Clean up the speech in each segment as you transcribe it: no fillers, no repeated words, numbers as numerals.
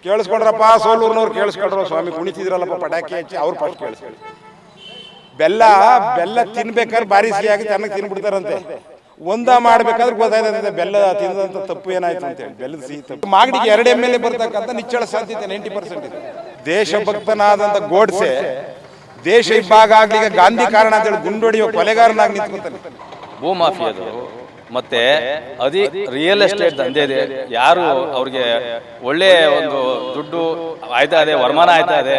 ಕೇಳಿಸ್ಕೊಂಡ್ರಪ್ಪ, ಸೋಲೂರ್ನವ್ರು ಕೇಳಿಸ್ಕೊಂಡ್ರು. ಸ್ವಾಮಿ ಕುಣಿತಿದ್ರಲ್ಲಪ್ಪ ಪಟಾಕಿ ಹಚ್ಚಿ, ಅವ್ರು ಫಸ್ಟ್ ಕೇಳಿಸ್ಕೊಳ್ಳಿ. ಬೆಲ್ಲ ತಿನ್ಬೇಕಾದ್ರೆ ಭಾರಿ ಸಿಹಿಯಾಗಿ ಚೆನ್ನಾಗಿ ತಿನ್ಬಿಡ್ತಾರಂತೆ. ಒಂದ ಮಾಡ್ಬೇಕಾದ್ರೆ ಗೊತ್ತಾಯ್ತದೆ ಬೆಲ್ಲ ತಿನ್ನದಂತ ತಪ್ಪು ಏನಾಯ್ತು ಅಂತೇಳಿ. ಬೆಲ್ಲದ ಸಿಹಿ ತಪ್ಪು. ಮಾಗಡಿಗೆ 2 MLA ಬರ್ತಕ್ಕಂಥ ನಿಚ್ಚಳ ಸಾಧ್ಯತೆ 90% ಇದೆ. ದೇಶಭಕ್ತನಾದಂಥ ಗೋಡ್ಸೆ ದೇಶ ಇಬ್ಬಾಗ ಆಗ್ಲಿಕ್ಕೆ ಗಾಂಧಿ ಕಾರಣ ಅಂತೇಳಿ ಗುಂಡೊಡೆಯುವ ಕೊಲೆಗಾರನಾಗಿ ನಿಂತ್ಕೊತಾನೆ. ಭೂ ಮಾಫಿಯಾದವರು ಮತ್ತೆ ರಿಯಲ್ ಎಸ್ಟೇಟ್ ದಂಧೆ ಇದೆ. ಯಾರು ಅವ್ರಿಗೆ ಒಳ್ಳೆ ಒಂದು ದುಡ್ಡು ಆಯ್ತಾ ಇದೆ, ವರಮಾನ ಆಯ್ತಾ ಇದೆ,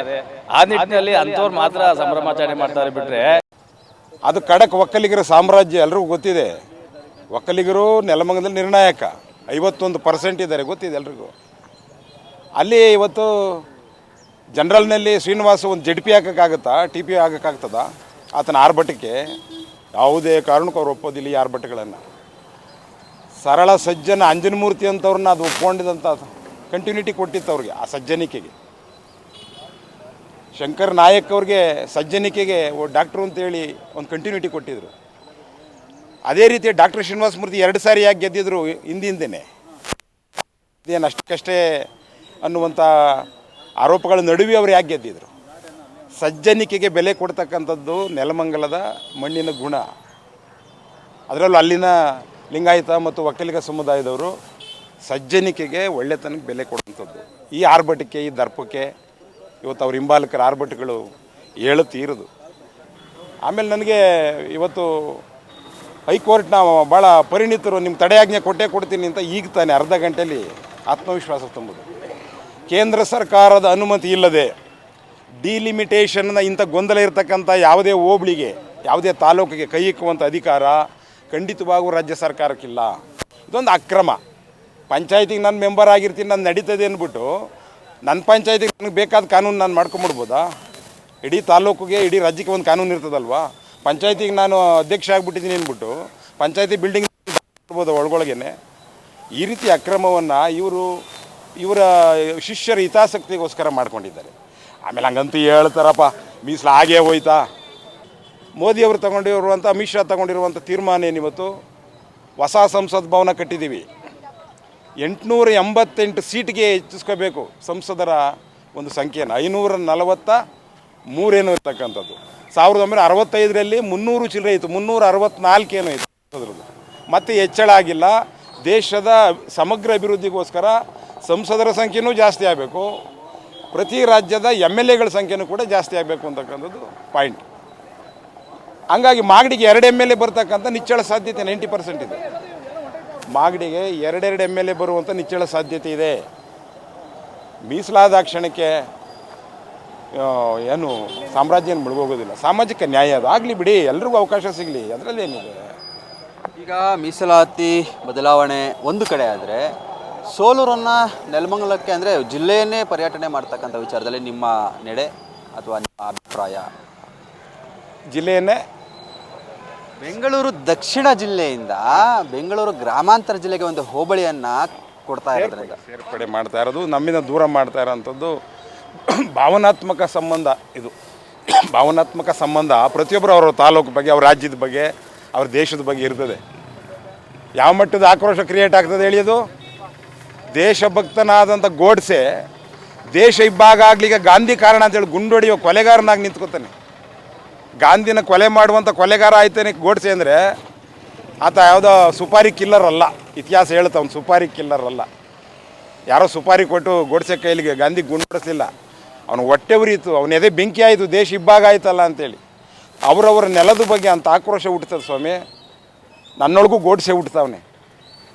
ಆ ನಿಟ್ಟಿನಲ್ಲಿ ಅಂಥವ್ರು ಮಾತ್ರ ಸಂಭ್ರಮಾಚರಣೆ ಮಾಡ್ತಾರೆ. ಬಿಟ್ರೆ ಅದು ಖಡಕ್ ಒಕ್ಕಲಿಗರ ಸಾಮ್ರಾಜ್ಯ. ಎಲ್ರಿಗೂ ಗೊತ್ತಿದೆ. ಒಕ್ಕಲಿಗರು ನೆಲಮಂಗಲದಲ್ಲಿ ನಿರ್ಣಾಯಕ 51% ಇದ್ದಾರೆ, ಗೊತ್ತಿದೆ ಎಲ್ರಿಗೂ. ಅಲ್ಲಿ ಇವತ್ತು ಜನರಲ್ನಲ್ಲಿ ಶ್ರೀನಿವಾಸ ಒಂದು JP ಹಾಕೋಕ್ಕಾಗುತ್ತಾ, TP ಹಾಕೋಕ್ಕಾಗ್ತದ? ಆತನ ಆರ್ಭಟಕ್ಕೆ ಯಾವುದೇ ಕಾರಣಕ್ಕೂ ಅವ್ರು ಒಪ್ಪೋದಿಲ್ಲ. ಈ ಆರ್ಭಟಗಳನ್ನು ಸರಳ ಸಜ್ಜನ ಅಂಜನಮೂರ್ತಿ ಅಂತವ್ರನ್ನ ಅದು ಒಪ್ಕೊಂಡಿದ್ದಂಥ ಕಂಟಿನ್ಯೂಟಿ ಕೊಟ್ಟಿತ್ತು ಅವ್ರಿಗೆ, ಆ ಸಜ್ಜನಿಕೆಗೆ. ಶಂಕರ್ ನಾಯಕ್ ಅವ್ರಿಗೆ ಸಜ್ಜನಿಕೆಗೆ ಡಾಕ್ಟ್ರು ಅಂತೇಳಿ ಒಂದು ಕಂಟಿನ್ಯೂಟಿ ಕೊಟ್ಟಿದ್ರು. ಅದೇ ರೀತಿ ಡಾಕ್ಟರ್ ಶ್ರೀನಿವಾಸ ಮೂರ್ತಿ 2 ಸಾರಿ ಯಾಕೆ ಗೆದ್ದಿದ್ರು ಹಿಂದಿಂದೇನೆ, ಇದೇನು ಅಷ್ಟಕ್ಕಷ್ಟೇ ಅನ್ನುವಂಥ ಆರೋಪಗಳ ನಡುವೆ ಅವ್ರು ಯಾಕೆ ಗೆದ್ದಿದ್ರು? ಸಜ್ಜನಿಕೆಗೆ ಬೆಲೆ ಕೊಡ್ತಕ್ಕಂಥದ್ದು ನೆಲಮಂಗಲದ ಮಣ್ಣಿನ ಗುಣ. ಅದರಲ್ಲೂ ಅಲ್ಲಿನ ಲಿಂಗಾಯತ ಮತ್ತು ಒಕ್ಕಲಿಗ ಸಮುದಾಯದವರು ಸಜ್ಜನಿಕೆಗೆ ಒಳ್ಳೆತನಕ್ಕೆ ಬೆಲೆ ಕೊಡುವಂಥದ್ದು. ಈ ಆರ್ಭಟಕ್ಕೆ, ಈ ದರ್ಪಕ್ಕೆ ಇವತ್ತು ಅವ್ರ ಹಿಂಬಾಲಕರ ಆರ್ಭಟಗಳು ತೀರದು. ಆಮೇಲೆ ನನಗೆ ಇವತ್ತು ಹೈಕೋರ್ಟ್ನ ಭಾಳ ಪರಿಣಿತರು ನಿಮ್ಮ ತಡೆಯಾಜ್ಞೆ ಕೊಡ್ತೀನಿ ಅಂತ ಈಗ ತಾನೆ ಅರ್ಧ ಗಂಟೆಯಲ್ಲಿ ಆತ್ಮವಿಶ್ವಾಸ ತುಂಬೋದು. ಕೇಂದ್ರ ಸರ್ಕಾರದ ಅನುಮತಿ ಇಲ್ಲದೆ ಡಿಲಿಮಿಟೇಷನ್ನ ಇಂಥ ಗೊಂದಲ ಇರತಕ್ಕಂಥ ಯಾವುದೇ ಹೋಬಳಿಗೆ, ಯಾವುದೇ ತಾಲೂಕಿಗೆ ಕೈ ಇಕ್ಕುವಂಥ ಅಧಿಕಾರ ಖಂಡಿತವಾಗೂ ರಾಜ್ಯ ಸರ್ಕಾರಕ್ಕಿಲ್ಲ. ಇದೊಂದು ಅಕ್ರಮ. ಪಂಚಾಯತಿಗೆ ನಾನು ಮೆಂಬರ್ ಆಗಿರ್ತೀನಿ, ನಾನು ನಡೀತದೆ ಅಂದ್ಬಿಟ್ಟು ನನ್ನ ಪಂಚಾಯತಿಗೆ ನನಗೆ ಬೇಕಾದ ಕಾನೂನು ನಾನು ಮಾಡ್ಕೊಂಬಿಡ್ಬೋದಾ? ಇಡೀ ತಾಲೂಕಿಗೆ, ಇಡೀ ರಾಜ್ಯಕ್ಕೆ ಒಂದು ಕಾನೂನು ಇರ್ತದಲ್ವಾ? ಪಂಚಾಯತಿಗೆ ನಾನು ಅಧ್ಯಕ್ಷ ಆಗಿಬಿಟ್ಟಿದ್ದೀನಿ ಅಂದ್ಬಿಟ್ಟು ಪಂಚಾಯತಿ ಬಿಲ್ಡಿಂಗ್ ಮಾಡ್ಬೋದು ಒಳಗೊಳಗೇನೆ. ಈ ರೀತಿ ಅಕ್ರಮವನ್ನು ಇವರ ಶಿಷ್ಯರ ಹಿತಾಸಕ್ತಿಗೋಸ್ಕರ ಮಾಡ್ಕೊಂಡಿದ್ದಾರೆ. ಆಮೇಲೆ ಹಂಗಂತೂ ಹೇಳ್ತಾರಪ್ಪ ಮೀಸಲು ಆಗೇ ಹೋಯ್ತಾ. ಮೋದಿಯವರು ತಗೊಂಡಿರುವಂಥ, ಅಮಿತ್ ಶಾ ತಗೊಂಡಿರುವಂಥ ತೀರ್ಮಾನ ಏನಿವತ್ತು, ಹೊಸ ಸಂಸತ್ ಭವನ ಕಟ್ಟಿದ್ದೀವಿ, 888 ಸೀಟ್ಗೆ ಹೆಚ್ಚಿಸ್ಕೋಬೇಕು ಸಂಸದರ ಒಂದು ಸಂಖ್ಯೆಯನ್ನು. 543 ಏನೋ ಇರ್ತಕ್ಕಂಥದ್ದು. 1965ರಲ್ಲಿ 300 ಚಿಲ್ಲರೆ ಇತ್ತು, 364 ಏನೋ ಇತ್ತು ಸಂಸದರದ್ದು. ಮತ್ತೆ ಹೆಚ್ಚಳ ಆಗಿಲ್ಲ. ದೇಶದ ಸಮಗ್ರ ಅಭಿವೃದ್ಧಿಗೋಸ್ಕರ ಸಂಸದರ ಸಂಖ್ಯೆನೂ ಜಾಸ್ತಿ ಆಗಬೇಕು, ಪ್ರತಿ ರಾಜ್ಯದ MLAಗಳ ಸಂಖ್ಯೆನೂ ಕೂಡ ಜಾಸ್ತಿ ಆಗಬೇಕು ಅಂತಕ್ಕಂಥದ್ದು ಪಾಯಿಂಟ್. ಹಂಗಾಗಿ ಮಾಗಡಿಗೆ 2 MLA ಬರ್ತಕ್ಕಂಥ ನಿಚ್ಚಳ ಸಾಧ್ಯತೆ 90% ಇದೆ. ಮಾಗಡಿಗೆ 2 MLA ಬರುವಂಥ ನಿಚ್ಚಳ ಸಾಧ್ಯತೆ ಇದೆ. ಮೀಸಲಾದ ಕ್ಷಣಕ್ಕೆ ಏನು ಸಾಮ್ರಾಜ್ಯ ಏನು ಮುಳುಗೋಗೋದಿಲ್ಲ. ಸಾಮಾಜಿಕ ನ್ಯಾಯ ಅದು ಆಗಲಿ ಬಿಡಿ, ಎಲ್ರಿಗೂ ಅವಕಾಶ ಸಿಗಲಿ, ಅದರಲ್ಲೇನಿದೆ. ಈಗ ಮೀಸಲಾತಿ ಬದಲಾವಣೆ ಒಂದು ಕಡೆ ಆದರೆ, ಸೋಲೂರನ್ನು ನೆಲಮಂಗಲಕ್ಕೆ ಅಂದರೆ ಜಿಲ್ಲೆಯನ್ನೇ ಪರ್ಯಟನೆ ಮಾಡ್ತಕ್ಕಂಥ ವಿಚಾರದಲ್ಲಿ ನಿಮ್ಮ ನಡೆ ಅಥವಾ ನಿಮ್ಮ ಅಭಿಪ್ರಾಯ? ಜಿಲ್ಲೆಯನ್ನೇ ಬೆಂಗಳೂರು ದಕ್ಷಿಣ ಜಿಲ್ಲೆಯಿಂದ ಬೆಂಗಳೂರು ಗ್ರಾಮಾಂತರ ಜಿಲ್ಲೆಗೆ ಒಂದು ಹೋಬಳಿಯನ್ನು ಕೊಡ್ತಾ ಇರೋದ್ರಿಂದ ಸೇರ್ಪಡೆ ಮಾಡ್ತಾ ಇರೋದು, ನಮ್ಮಿಂದ ದೂರ ಮಾಡ್ತಾ ಇರೋಂಥದ್ದು ಭಾವನಾತ್ಮಕ ಸಂಬಂಧ. ಇದು ಭಾವನಾತ್ಮಕ ಸಂಬಂಧ ಪ್ರತಿಯೊಬ್ಬರು ಅವರ ತಾಲೂಕು ಬಗ್ಗೆ, ಅವ್ರ ರಾಜ್ಯದ ಬಗ್ಗೆ, ಅವ್ರ ದೇಶದ ಬಗ್ಗೆ ಇರ್ತದೆ. ಯಾವ ಮಟ್ಟದ ಆಕ್ರೋಶ ಕ್ರಿಯೇಟ್ ಆಗ್ತದೆ ಹೇಳಿಯೋದು? ದೇಶಭಕ್ತನಾದಂಥ ಗೋಡ್ಸೆ ದೇಶ ಇಬ್ಬಾಗ ಆಗ್ಲಿಕ್ಕೆ ಗಾಂಧಿ ಕಾರಣ ಅಂತೇಳಿ ಗುಂಡೊಡೆಯುವ ಕೊಲೆಗಾರನಾಗಿ ನಿಂತ್ಕೊತಾನೆ. ಗಾಂಧಿನ ಕೊಲೆ ಮಾಡುವಂಥ ಕೊಲೆಗಾರ ಆಯ್ತಾನೆ ಗೋಡ್ಸೆ ಅಂದರೆ. ಆತ ಯಾವುದೋ ಸುಪಾರಿ ಕಿಲ್ಲರ್ ಅಲ್ಲ. ಇತಿಹಾಸ ಹೇಳುತ್ತೆ ಅವ್ನು ಸುಪಾರಿ ಕಿಲ್ಲರ್ ಅಲ್ಲ. ಯಾರೋ ಸುಪಾರಿ ಕೊಟ್ಟು ಗೋಡ್ಸೆ ಕೈಲಿಗೆ ಗಾಂಧಿ ಗುಂಡಿಸಲಿಲ್ಲ. ಅವನು ಹೊಟ್ಟೆ ಉರಿಯಿತು, ಅವನ ಎದೆ ಬೆಂಕಿ ಆಯಿತು, ದೇಶ ಇಬ್ಬಾಗ ಆಯ್ತಲ್ಲ ಅಂತೇಳಿ. ಅವರವರ ನೆಲದ ಬಗ್ಗೆ ಅಂತ ಆಕ್ರೋಶ ಹುಟ್ಟುತ್ತದೆ ಸ್ವಾಮಿ. ನನ್ನೊಳಗೂ ಗೋಡ್ಸೆ ಹುಟ್ಟುತ್ತವನೆ.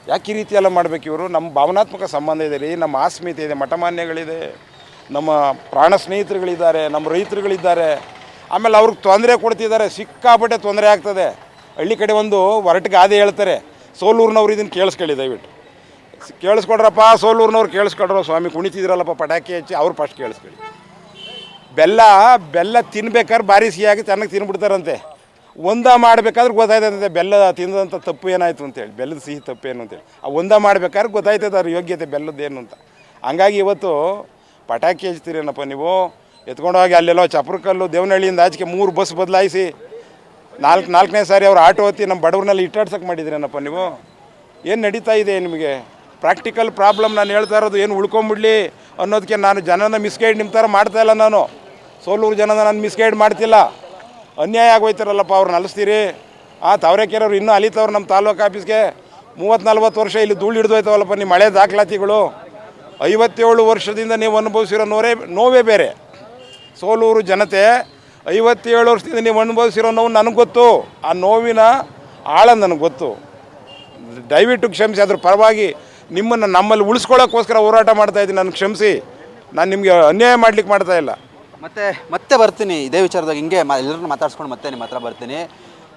ಯಾಕೆ ಈ ರೀತಿ ಎಲ್ಲ ಮಾಡಬೇಕು ಇವರು? ನಮ್ಮ ಭಾವನಾತ್ಮಕ ಸಂಬಂಧ ಇದೆ ರೀ, ನಮ್ಮ ಆಸ್ಮಿತೆ ಇದೆ, ಮಠಮಾನ್ಯಗಳಿದೆ, ನಮ್ಮ ಪ್ರಾಣ ಸ್ನೇಹಿತರುಗಳಿದ್ದಾರೆ, ನಮ್ಮ ರೈತರುಗಳಿದ್ದಾರೆ. ಆಮೇಲೆ ಅವ್ರಿಗೆ ತೊಂದರೆ ಕೊಡ್ತಿದ್ದಾರೆ, ಸಿಕ್ಕಾಪಟ್ಟೆ ತೊಂದರೆ ಆಗ್ತದೆ. ಹಳ್ಳಿ ಕಡೆ ಒಂದು ಹೊರಟು ಗಾದೆ ಹೇಳ್ತಾರೆ, ಸೋಲೂರಿನವ್ರು ಇದನ್ನು ಕೇಳಿಸ್ಕೊಳ್ಳಿ ದಯವಿಟ್ಟು. ಕೇಳಿಸ್ಕೊಡ್ರಪ್ಪ, ಸೋಲೂರಿನವ್ರು ಕೇಳಿಸ್ಕೊಡ್ರು. ಸ್ವಾಮಿ ಕುಣಿತಿದ್ರಲ್ಲಪ್ಪ ಪಟಾಕಿ ಹಚ್ಚಿ, ಅವ್ರು ಫಸ್ಟ್ ಕೇಳಿಸ್ಕೊಳ್ಳಿ. ಬೆಲ್ಲ ತಿನ್ಬೇಕಾದ್ರೆ ಭಾರಿ ಸಿಹಿಯಾಗಿ ಚೆನ್ನಾಗಿ ತಿನ್ಬಿಡ್ತಾರಂತೆ. ಒಂದ ಮಾಡಬೇಕಾದ್ರೆ ಗೊತ್ತಾಯ್ತದೆ ಬೆಲ್ಲ ತಿಂದಂಥ ತಪ್ಪು ಏನಾಯಿತು ಅಂತೇಳಿ, ಬೆಲ್ಲದ ಸಿಹಿ ತಪ್ಪೇನು ಅಂತೇಳಿ. ಆ ಒಂದ ಮಾಡ್ಬೇಕಾದ್ರೆ ಗೊತ್ತಾಯ್ತದೆ ಅವ್ರ ಯೋಗ್ಯತೆ ಬೆಲ್ಲದ್ದೇನು ಅಂತ. ಹಂಗಾಗಿ ಇವತ್ತು ಪಟಾಕಿ ಹಚ್ತೀರೇನಪ್ಪ ನೀವು, ಎತ್ಕೊಂಡೋಗಿ ಅಲ್ಲೆಲ್ಲೋ ಚಪ್ರಕಲ್ಲು ದೇವನಹಳ್ಳಿಯಿಂದ ಆಚೆಗೆ 3 ಬಸ್ ಬದಲಾಯಿಸಿ ನಾಲ್ಕನೇ ಸಾರಿ ಅವ್ರು ಆಟೋ ಹತ್ತಿ ನಮ್ಮ ಬಡವ್ರನ್ನೆಲ್ಲ ಇಟ್ಟಾಡ್ಸಕ್ಕೆ ಮಾಡಿದ್ರೇನಪ್ಪ ನೀವು? ಏನು ನಡೀತಾ ಇದೆ ನಿಮಗೆ? ಪ್ರಾಕ್ಟಿಕಲ್ ಪ್ರಾಬ್ಲಮ್ ನಾನು ಹೇಳ್ತಾ ಇರೋದು ಏನು ಉಳ್ಕೊಂಬಿಡ್ಲಿ ಅನ್ನೋದಕ್ಕೆ ನಾನು ಜನನ ಮಿಸ್ಗೈಡ್ ನಿಮ್ಮ ಥರ ಮಾಡ್ತಾಯಿಲ್ಲ. ನಾನು ಸೋಲೂರು ಜನನ ನಾನು ಮಿಸ್ಗೈಡ್ ಮಾಡ್ತಿಲ್ಲ. ಅನ್ಯಾಯ ಆಗೋಯ್ತಾರಲ್ಲಪ್ಪ ಅವ್ರನ್ನ ಅಲಿಸ್ತೀರಿ. ತಾವರೆಕೆರೆಯವ್ರು ಇನ್ನೂ ಅಲಿತವ್ರು ನಮ್ಮ ತಾಲೂಕು ಆಫೀಸ್ಗೆ 30-40 ವರ್ಷ ಇಲ್ಲಿ ಧೂಳು ಹಿಡಿದೋಯ್ತವಲ್ಲಪ್ಪ ನಿಮ್ಮ ಹಳೆ ದಾಖಲಾತಿಗಳು. 57 ವರ್ಷದಿಂದ ನೀವು ಅನುಭವಿಸಿರೋ ನೋವೇ ಬೇರೆ. ಸೋಲೂರು ಜನತೆ 57 ವರ್ಷದಿಂದ ನೀವು ಅನುಭವಿಸಿರೋ ನೋವು ನನಗೆ ಗೊತ್ತು. ಆ ನೋವಿನ ಆಳ ನನಗೆ ಗೊತ್ತು. ದಯವಿಟ್ಟು ಕ್ಷಮಿಸಿ. ಅದ್ರ ಪರವಾಗಿ ನಿಮ್ಮನ್ನು ನಮ್ಮಲ್ಲಿ ಉಳಿಸ್ಕೊಳ್ಳೋಕ್ಕೋಸ್ಕರ ಹೋರಾಟ ಮಾಡ್ತಾಯಿದ್ದೀನಿ. ನನಗೆ ಕ್ಷಮಿಸಿ. ನಾನು ನಿಮಗೆ ಅನ್ಯಾಯ ಮಾಡ್ಲಿಕ್ಕೆ ಮಾಡ್ತಾಯಿಲ್ಲ. ಮತ್ತೆ ಬರ್ತೀನಿ ಇದೇ ವಿಚಾರದಾಗ ಹಿಂಗೆ ಎಲ್ಲರನ್ನ ಮಾತಾಡ್ಸ್ಕೊಂಡು ಮತ್ತೆ ನಿಮ್ಮ ಹತ್ರ ಬರ್ತೀನಿ.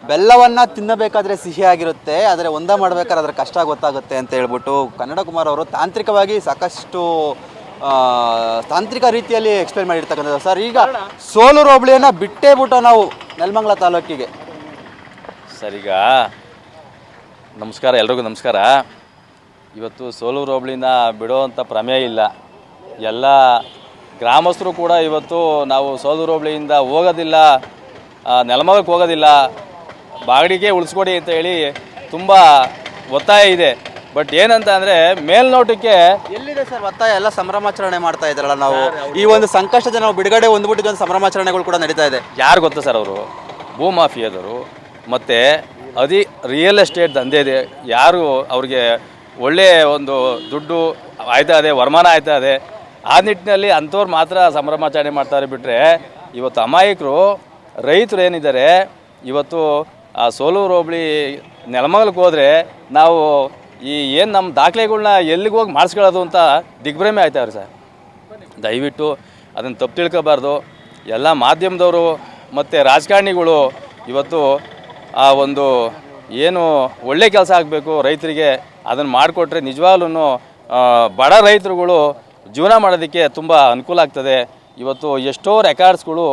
ಬೆಲ್ಲವನ್ನು ತಿನ್ನಬೇಕಾದ್ರೆ ಸಿಹಿಯಾಗಿರುತ್ತೆ, ಆದರೆ ಒಂದ ಮಾಡಬೇಕಾದ್ರೆ ಅದರ ಕಷ್ಟ ಗೊತ್ತಾಗುತ್ತೆ ಅಂತ ಹೇಳ್ಬಿಟ್ಟು ಕನ್ನಡ ಕುಮಾರ್ ಅವರು ತಾಂತ್ರಿಕವಾಗಿ ಸಾಕಷ್ಟು ತಾಂತ್ರಿಕ ರೀತಿಯಲ್ಲಿ ಎಕ್ಸ್ಪ್ಲೇನ್ ಮಾಡಿರ್ತಕ್ಕಂಥದ್ದು. ಸರ್, ಈಗ ಸೋಲೂರು ಹೋಬಳಿಯನ್ನು ಬಿಟ್ಟೇ ಬಿಟ್ಟು ನಾವು ನೆಲಮಂಗಲ ತಾಲೂಕಿಗೆ ಸರ್, ಈಗ ನಮಸ್ಕಾರ, ಎಲ್ರಿಗೂ ನಮಸ್ಕಾರ. ಇವತ್ತು ಸೋಲೂರು ಹೋಬಳಿನ ಬಿಡೋವಂಥ ಪ್ರಮೇಯ ಇಲ್ಲ. ಎಲ್ಲ ಗ್ರಾಮಸ್ಥರು ಕೂಡ ಇವತ್ತು ನಾವು ಸೋಲೂರು ಹೋಬಳಿಯಿಂದ ಹೋಗೋದಿಲ್ಲ, ನೆಲಮಂಗಲಕ್ಕೆ ಹೋಗೋದಿಲ್ಲ, ಬಾಗಡಿಗೆ ಉಳಿಸ್ಕೊಡಿ ಅಂತ ಹೇಳಿ ತುಂಬ ಒತ್ತಾಯ ಇದೆ. ಬಟ್ ಏನಂತ ಅಂದರೆ ಮೇಲ್ನೋಟಕ್ಕೆ ಎಲ್ಲಿದೆ ಸರ್ ಒತ್ತಾಯ? ಎಲ್ಲ ಸಂಭ್ರಮಾಚರಣೆ ಮಾಡ್ತಾ ಇದ್ದಾರಲ್ಲ ನಾವು. ಈ ಒಂದು ಸಂಕಷ್ಟದ ನಾವು ಬಿಡುಗಡೆ ಹೊಂದ್ಬಿಟ್ಟಿದ್ದು ಒಂದು ಸಂಭ್ರಮಾಚರಣೆಗಳು ಕೂಡ ನಡೀತಾ ಇದೆ. ಯಾರು ಗೊತ್ತಾ ಸರ್, ಅವರು ಭೂಮಾಫಿಯಾದವರು ಮತ್ತು ರಿಯಲ್ ಎಸ್ಟೇಟ್ ದಂಧೆ ಇದೆ. ಯಾರು ಅವ್ರಿಗೆ ಒಳ್ಳೆಯ ಒಂದು ದುಡ್ಡು ಆಯ್ತಾ ಇದೆ, ವರಮಾನ ಆಯ್ತಾ ಇದೆ, ಆ ನಿಟ್ಟಿನಲ್ಲಿ ಅಂಥವ್ರು ಮಾತ್ರ ಸಂಭ್ರಮಾಚರಣೆ ಮಾಡ್ತಾರೆ. ಬಿಟ್ಟರೆ ಇವತ್ತು ಅಮಾಯಕರು ರೈತರು ಏನಿದ್ದಾರೆ, ಇವತ್ತು ಆ ಸೋಲೂರು ಹೋಬಳಿ ನೆಲಮಂಗಲಕ್ಕೆ ಹೋದರೆ ನಾವು ಏನು ನಮ್ಮ ದಾಖಲೆಗಳ್ನ ಎಲ್ಲಿಗೆ ಹೋಗಿ ಮಾಡಿಸ್ಕೊಳ್ಳೋದು ಅಂತ ದಿಗ್ಭ್ರಮೆ ಆಯ್ತಾವ್ರಿ ಸರ್. ದಯವಿಟ್ಟು ಅದನ್ನು ತಪ್ಪು ತಿಳ್ಕೊಬಾರ್ದು. ಎಲ್ಲ ಮಾಧ್ಯಮದವರು ಮತ್ತು ರಾಜಕಾರಣಿಗಳು ಇವತ್ತು ಆ ಒಂದು ಏನು ಒಳ್ಳೆ ಕೆಲಸ ಆಗಬೇಕು ರೈತರಿಗೆ, ಅದನ್ನು ಮಾಡಿಕೊಟ್ರೆ ನಿಜವಾಗ್ಲೂ ಬಡ ರೈತರುಗಳು ಜೀವನ ಮಾಡೋದಕ್ಕೆ ತುಂಬ ಅನುಕೂಲ ಆಗ್ತದೆ. ಇವತ್ತು ಎಷ್ಟೋ ರೆಕಾರ್ಡ್ಸ್ಗಳು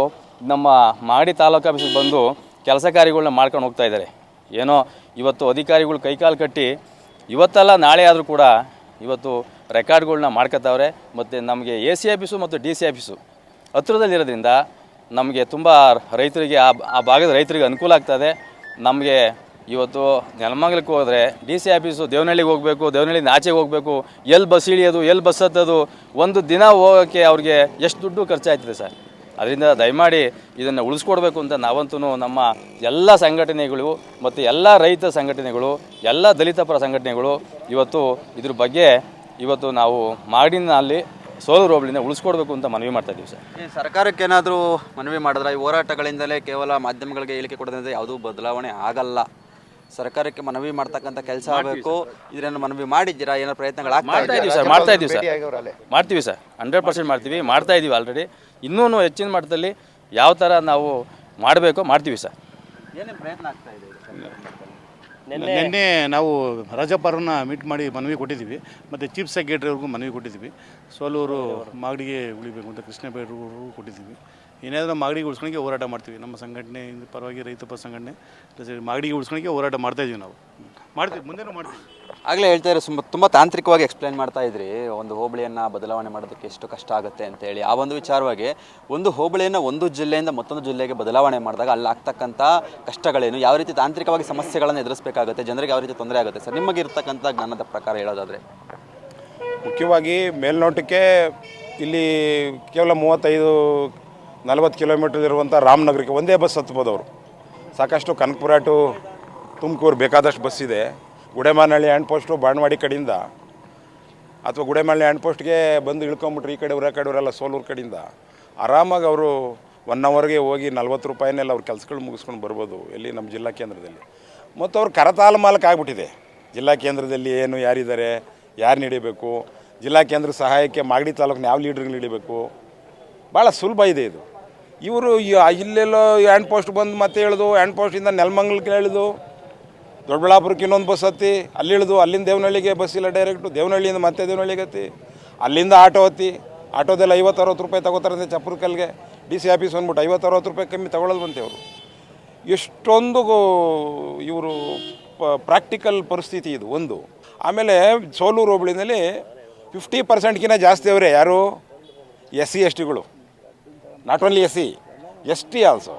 ನಮ್ಮ ಮಾಗಡಿ ತಾಲೂಕು ಆಫೀಸಿಗೆ ಬಂದು ಕೆಲಸ ಕಾರ್ಯಗಳನ್ನ ಮಾಡ್ಕೊಂಡು ಹೋಗ್ತಾ ಇದ್ದಾರೆ. ಏನೋ ಇವತ್ತು ಅಧಿಕಾರಿಗಳು ಕೈಕಾಲು ಕಟ್ಟಿ ಇವತ್ತಲ್ಲ ನಾಳೆ ಆದರೂ ಕೂಡ ಇವತ್ತು ರೆಕಾರ್ಡ್ಗಳನ್ನ ಮಾಡ್ಕೊತಾವ್ರೆ. ಮತ್ತು ನಮಗೆ AC ಆಫೀಸು ಮತ್ತು DC ಆಫೀಸು ಹತ್ತಿರದಲ್ಲಿರೋದ್ರಿಂದ ನಮಗೆ ತುಂಬ ರೈತರಿಗೆ ಆ ಭಾಗದ ರೈತರಿಗೆ ಅನುಕೂಲ ಆಗ್ತದೆ. ನಮಗೆ ಇವತ್ತು ನೆಲಮಂಗಲಕ್ಕೆ ಹೋದರೆ DC ಆಫೀಸು ದೇವನಹಳ್ಳಿಗೆ ಹೋಗಬೇಕು, ದೇವನಹಳ್ಳಿಯಿಂದ ಆಚೆಗೆ ಹೋಗಬೇಕು, ಎಲ್ಲಿ ಬಸ್ ಇಳಿಯೋದು, ಎಲ್ಲಿ ಬಸ್ ಹತ್ತೋದು, ಒಂದು ದಿನ ಹೋಗೋಕ್ಕೆ ಅವ್ರಿಗೆ ಎಷ್ಟು ದುಡ್ಡು ಖರ್ಚಾಯ್ತದೆ ಸರ್. ಅದರಿಂದ ದಯಮಾಡಿ ಇದನ್ನು ಉಳಿಸ್ಕೊಡ್ಬೇಕು ಅಂತ ನಾವಂತೂ ನಮ್ಮ ಎಲ್ಲ ಸಂಘಟನೆಗಳು ಮತ್ತು ಎಲ್ಲ ರೈತ ಸಂಘಟನೆಗಳು, ಎಲ್ಲ ದಲಿತ ಪರ ಸಂಘಟನೆಗಳು ಇವತ್ತು ಇದ್ರ ಬಗ್ಗೆ ಇವತ್ತು ನಾವು ಮಾಡಿನಲ್ಲಿ ಸೋಲೂರು ಹೋಬಳಿನ ಉಳಿಸ್ಕೊಡ್ಬೇಕು ಅಂತ ಮನವಿ ಮಾಡ್ತಾ ಇದ್ದೀವಿ ಸರ್. ಈ ಸರ್ಕಾರಕ್ಕೆ ಏನಾದರೂ ಮನವಿ ಮಾಡಿದ್ರೆ ಈ ಹೋರಾಟಗಳಿಂದಲೇ ಕೇವಲ ಮಾಧ್ಯಮಗಳಿಗೆ ಹೇಳಿಕೆ ಕೊಡೋದ್ರಿಂದ ಯಾವುದೂ ಬದಲಾವಣೆ ಆಗಲ್ಲ. ಸರ್ಕಾರಕ್ಕೆ ಮನವಿ ಮಾಡ್ತಕ್ಕಂಥ ಕೆಲಸ ಆಗಬೇಕು. ಇದನ್ನು ಮನವಿ ಮಾಡಿದ್ದೀರಾ? ಏನೋ ಪ್ರಯತ್ನಗಳಾಗ್ತಾ ಇದ್ದೀವಿ ಸರ್, ಮಾಡ್ತಾ ಇದ್ದೀವಿ ಸರ್, ಮಾಡ್ತೀವಿ ಸರ್, 100% ಮಾಡ್ತೀವಿ, ಮಾಡ್ತಾ ಇದ್ದೀವಿ ಆಲ್ರೆಡಿ. ಇನ್ನೂ ಹೆಚ್ಚಿನ ಮಟ್ಟದಲ್ಲಿ ಯಾವ ಥರ ನಾವು ಮಾಡಬೇಕು ಮಾಡ್ತೀವಿ ಸರ್. ಏನೇನು ಪ್ರಯತ್ನ ಆಗ್ತಾ ಇದೆ? ನಿನ್ನೆ ನಾವು ರಾಜ್ಯಪಾಲರನ್ನ ಮೀಟ್ ಮಾಡಿ ಮನವಿ ಕೊಟ್ಟಿದ್ದೀವಿ, ಮತ್ತು ಚೀಫ್ ಸೆಕ್ರೆಟರಿವ್ರಿಗೂ ಮನವಿ ಕೊಟ್ಟಿದ್ದೀವಿ. ಸೋಲೂರು ಮಾಗಡಿಗೆ ಉಳಿಬೇಕು ಅಂತ ಕೃಷ್ಣಬೈರ್ಗೂ ಕೊಟ್ಟಿದ್ದೀವಿ. ಏನಾದರೂ ಮಾಗಡಿಗೆ ಉಳಿಸ್ಕೊಳಕ್ಕೆ ಹೋರಾಟ ಮಾಡ್ತೀವಿ. ನಮ್ಮ ಸಂಘಟನೆ ಪರವಾಗಿ ರೈತ ಪರ ಸಂಘಟನೆ ಮಾಗಡಿಗೆ ಉಳಿಸ್ಕೊಳಕ್ಕೆ ಹೋರಾಟ ಮಾಡ್ತಾಯಿದ್ದೀವಿ. ನಾವು ಮಾಡ್ತೀವಿ, ಮುಂದೆನೂ ಮಾಡ್ತೀವಿ. ಆಗಲೇ ಹೇಳ್ತಾ ಇರೋ ತುಂಬ ತಾಂತ್ರಿಕವಾಗಿ ಎಕ್ಸ್ಪ್ಲೈನ್ ಮಾಡ್ತಾ ಇದ್ರಿ ಒಂದು ಹೋಬಳಿಯನ್ನು ಬದಲಾವಣೆ ಮಾಡೋದಕ್ಕೆ ಎಷ್ಟು ಕಷ್ಟ ಆಗುತ್ತೆ ಅಂತೇಳಿ. ಆ ಒಂದು ವಿಚಾರವಾಗಿ ಒಂದು ಹೋಬಳಿಯನ್ನು ಒಂದು ಜಿಲ್ಲೆಯಿಂದ ಮತ್ತೊಂದು ಜಿಲ್ಲೆಗೆ ಬದಲಾವಣೆ ಮಾಡಿದಾಗ ಅಲ್ಲಿ ಆಗ್ತಕ್ಕಂಥ ಕಷ್ಟಗಳೇನು, ಯಾವ ರೀತಿ ತಾಂತ್ರಿಕವಾಗಿ ಸಮಸ್ಯೆಗಳನ್ನು ಎದುರಿಸಬೇಕಾಗುತ್ತೆ, ಜನರಿಗೆ ಯಾವ ರೀತಿ ತೊಂದರೆ ಆಗುತ್ತೆ ಸರ್ ನಿಮಗೆ ಇರ್ತಕ್ಕಂಥ ಜ್ಞಾನದ ಪ್ರಕಾರ ಹೇಳೋದಾದರೆ? ಮುಖ್ಯವಾಗಿ ಮೇಲ್ನೋಟಕ್ಕೆ ಇಲ್ಲಿ ಕೇವಲ 35-40 ಕಿಲೋಮೀಟರ್ ಇರುವಂಥ ರಾಮನಗರಕ್ಕೆ ಒಂದೇ ಬಸ್ ಹತ್ಬೋದು ಅವರು. ಸಾಕಷ್ಟು ಕನಕಪುರ ಟು ತುಮಕೂರು ಬೇಕಾದಷ್ಟು ಬಸ್ ಇದೆ. ಗುಡೆಮಾನಹಳ್ಳಿ ಹ್ಯಾಂಡ್ ಪೋಸ್ಟು ಬಾಣವಾಡಿ ಕಡೆಯಿಂದ ಅಥವಾ ಗುಡೆಮಾನಹಳ್ಳಿ ಹ್ಯಾಂಡ್ ಪೋಸ್ಟ್ಗೆ ಬಂದು ಇಳ್ಕೊಂಬಿಟ್ರೆ ಈ ಕಡೆಯವರೆಲ್ಲ ಸೋಲೂರು ಕಡೆಯಿಂದ ಆರಾಮಾಗಿ ಅವರು 1 ಅವರ್ಗೆ ಹೋಗಿ 40 ರೂಪಾಯಿನೆಲ್ಲ ಅವ್ರ ಕೆಲಸಗಳು ಮುಗಿಸ್ಕೊಂಡು ಬರ್ಬೋದು ಎಲ್ಲಿ ನಮ್ಮ ಜಿಲ್ಲಾ ಕೇಂದ್ರದಲ್ಲಿ. ಮತ್ತು ಅವ್ರು ಕರತಾಲ ಮಾಲಕ ಆಗಿಬಿಟ್ಟಿದೆ. ಜಿಲ್ಲಾ ಕೇಂದ್ರದಲ್ಲಿ ಏನು ಯಾರಿದ್ದಾರೆ, ಯಾರು ಹಿಡಿಬೇಕು, ಜಿಲ್ಲಾ ಕೇಂದ್ರ ಸಹಾಯಕ್ಕೆ ಮಾಗಡಿ ತಾಲೂಕಿನ ಯಾವ ಲೀಡ್ರಿಗೆ ಹಿಡಿಬೇಕು, ಭಾಳ ಸುಲಭ ಇದೆ ಇದು. ಇವರು ಇಲ್ಲೆಲ್ಲೋ ಹ್ಯಾಂಡ್ ಪೋಸ್ಟ್ ಬಂದು ಮತ್ತೆ ಇಳಿದು ಹ್ಯಾಂಡ್ ಪೋಸ್ಟಿಂದ ನೆಲಮಂಗಲಕ್ಕೆ ಇಳಿದು ದೊಡ್ಡಬಳ್ಳಾಪುರಕ್ಕೆ ಇನ್ನೊಂದು ಬಸ್ ಹತ್ತಿ ಅಲ್ಲಿ ಇಳಿದು ಅಲ್ಲಿಂದ ದೇವನಹಳ್ಳಿಗೆ ಬಸ್ ಇಲ್ಲ ಡೈರೆಕ್ಟು, ದೇವನಹಳ್ಳಿಯಿಂದ ಮತ್ತೆ ದೇವನಹಳ್ಳಿಗೆ ಹತ್ತಿ ಅಲ್ಲಿಂದ ಆಟೋ ಹತ್ತಿ, ಆಟೋದೆಲ್ಲ 50-60 ರೂಪಾಯಿ ತಗೋತಾರಂತೆ ಚಪ್ಪರ ಕಲ್ಗೆ. DC ಆಫೀಸ್ ಬಂದ್ಬಿಟ್ಟು 50-60 ರೂಪಾಯಿ ಕಮ್ಮಿ ತಗೊಳ್ಳೋದು ಬಂತೆ ಅವರು. ಎಷ್ಟೊಂದು ಇವರು ಪ್ರಾಕ್ಟಿಕಲ್ ಪರಿಸ್ಥಿತಿ ಇದು ಒಂದು. ಆಮೇಲೆ ಸೋಲೂರು ಹೋಬಳಿನಲ್ಲಿ 50%ಗಿಂತ ಜಾಸ್ತಿ ಅವರೇ ಯಾರು SC STಗಳು, not only SC ST also.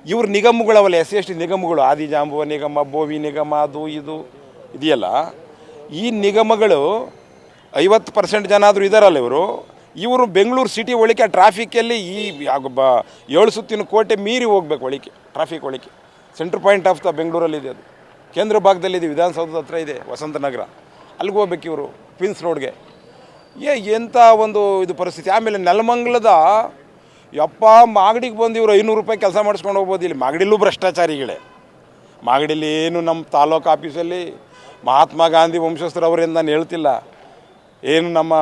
ಇವ್ರ ನಿಗಮಗಳವಲ್ಲ SC ST ನಿಗಮಗಳು, ಆದಿಜಾಂಬುವ ನಿಗಮ, ಬೋವಿ ನಿಗಮ, ಅದು ಇದು ಇದೆಯಲ್ಲ, ಈ ನಿಗಮಗಳು 50% ಜನ ಆದರೂ ಇದ್ದಾರಲ್ಲ ಇವರು ಬೆಂಗಳೂರು ಸಿಟಿ ಒಳಗೆ ಟ್ರಾಫಿಕ್ಕಲ್ಲಿ ಈ 7 ಸುತ್ತಿನ ಕೋಟೆ ಮೀರಿ ಹೋಗ್ಬೇಕು ಒಳಗೆ, ಟ್ರಾಫಿಕ್ ಒಳಗೆ. ಸೆಂಟ್ರ್ ಪಾಯಿಂಟ್ ಆಫ್ ದ ಬೆಂಗಳೂರಲ್ಲಿದೆ, ಅದು ಕೇಂದ್ರ ಭಾಗದಲ್ಲಿದೆ, ವಿಧಾನಸೌಧದ ಹತ್ರ ಇದೆ ವಸಂತ ನಗರ, ಅಲ್ಲಿಗೆ ಹೋಗ್ಬೇಕು ಇವರು ಕ್ವೀನ್ಸ್ ರೋಡ್ಗೆ. ಎಂಥ ಒಂದು ಇದು ಪರಿಸ್ಥಿತಿ. ಆಮೇಲೆ ನೆಲಮಂಗಲದ ಮಾಗಡಿಗೆ ಬಂದು ಇವರು 500 ರೂಪಾಯಿ ಕೆಲಸ ಮಾಡಿಸ್ಕೊಂಡು ಹೋಗ್ಬೋದು. ಇಲ್ಲಿ ಮಾಗಡಿಲೂ ಭ್ರಷ್ಟಾಚಾರಿಗಳೇ. ಮಾಗಡಿಲಿ ಏನು ನಮ್ಮ ತಾಲೂಕು ಆಫೀಸಲ್ಲಿ ಮಹಾತ್ಮ ಗಾಂಧಿ ವಂಶಸ್ಥರು ಅವರಿಂದ ನಾನು ಹೇಳ್ತಿಲ್ಲ, ಏನು ನಮ್ಮ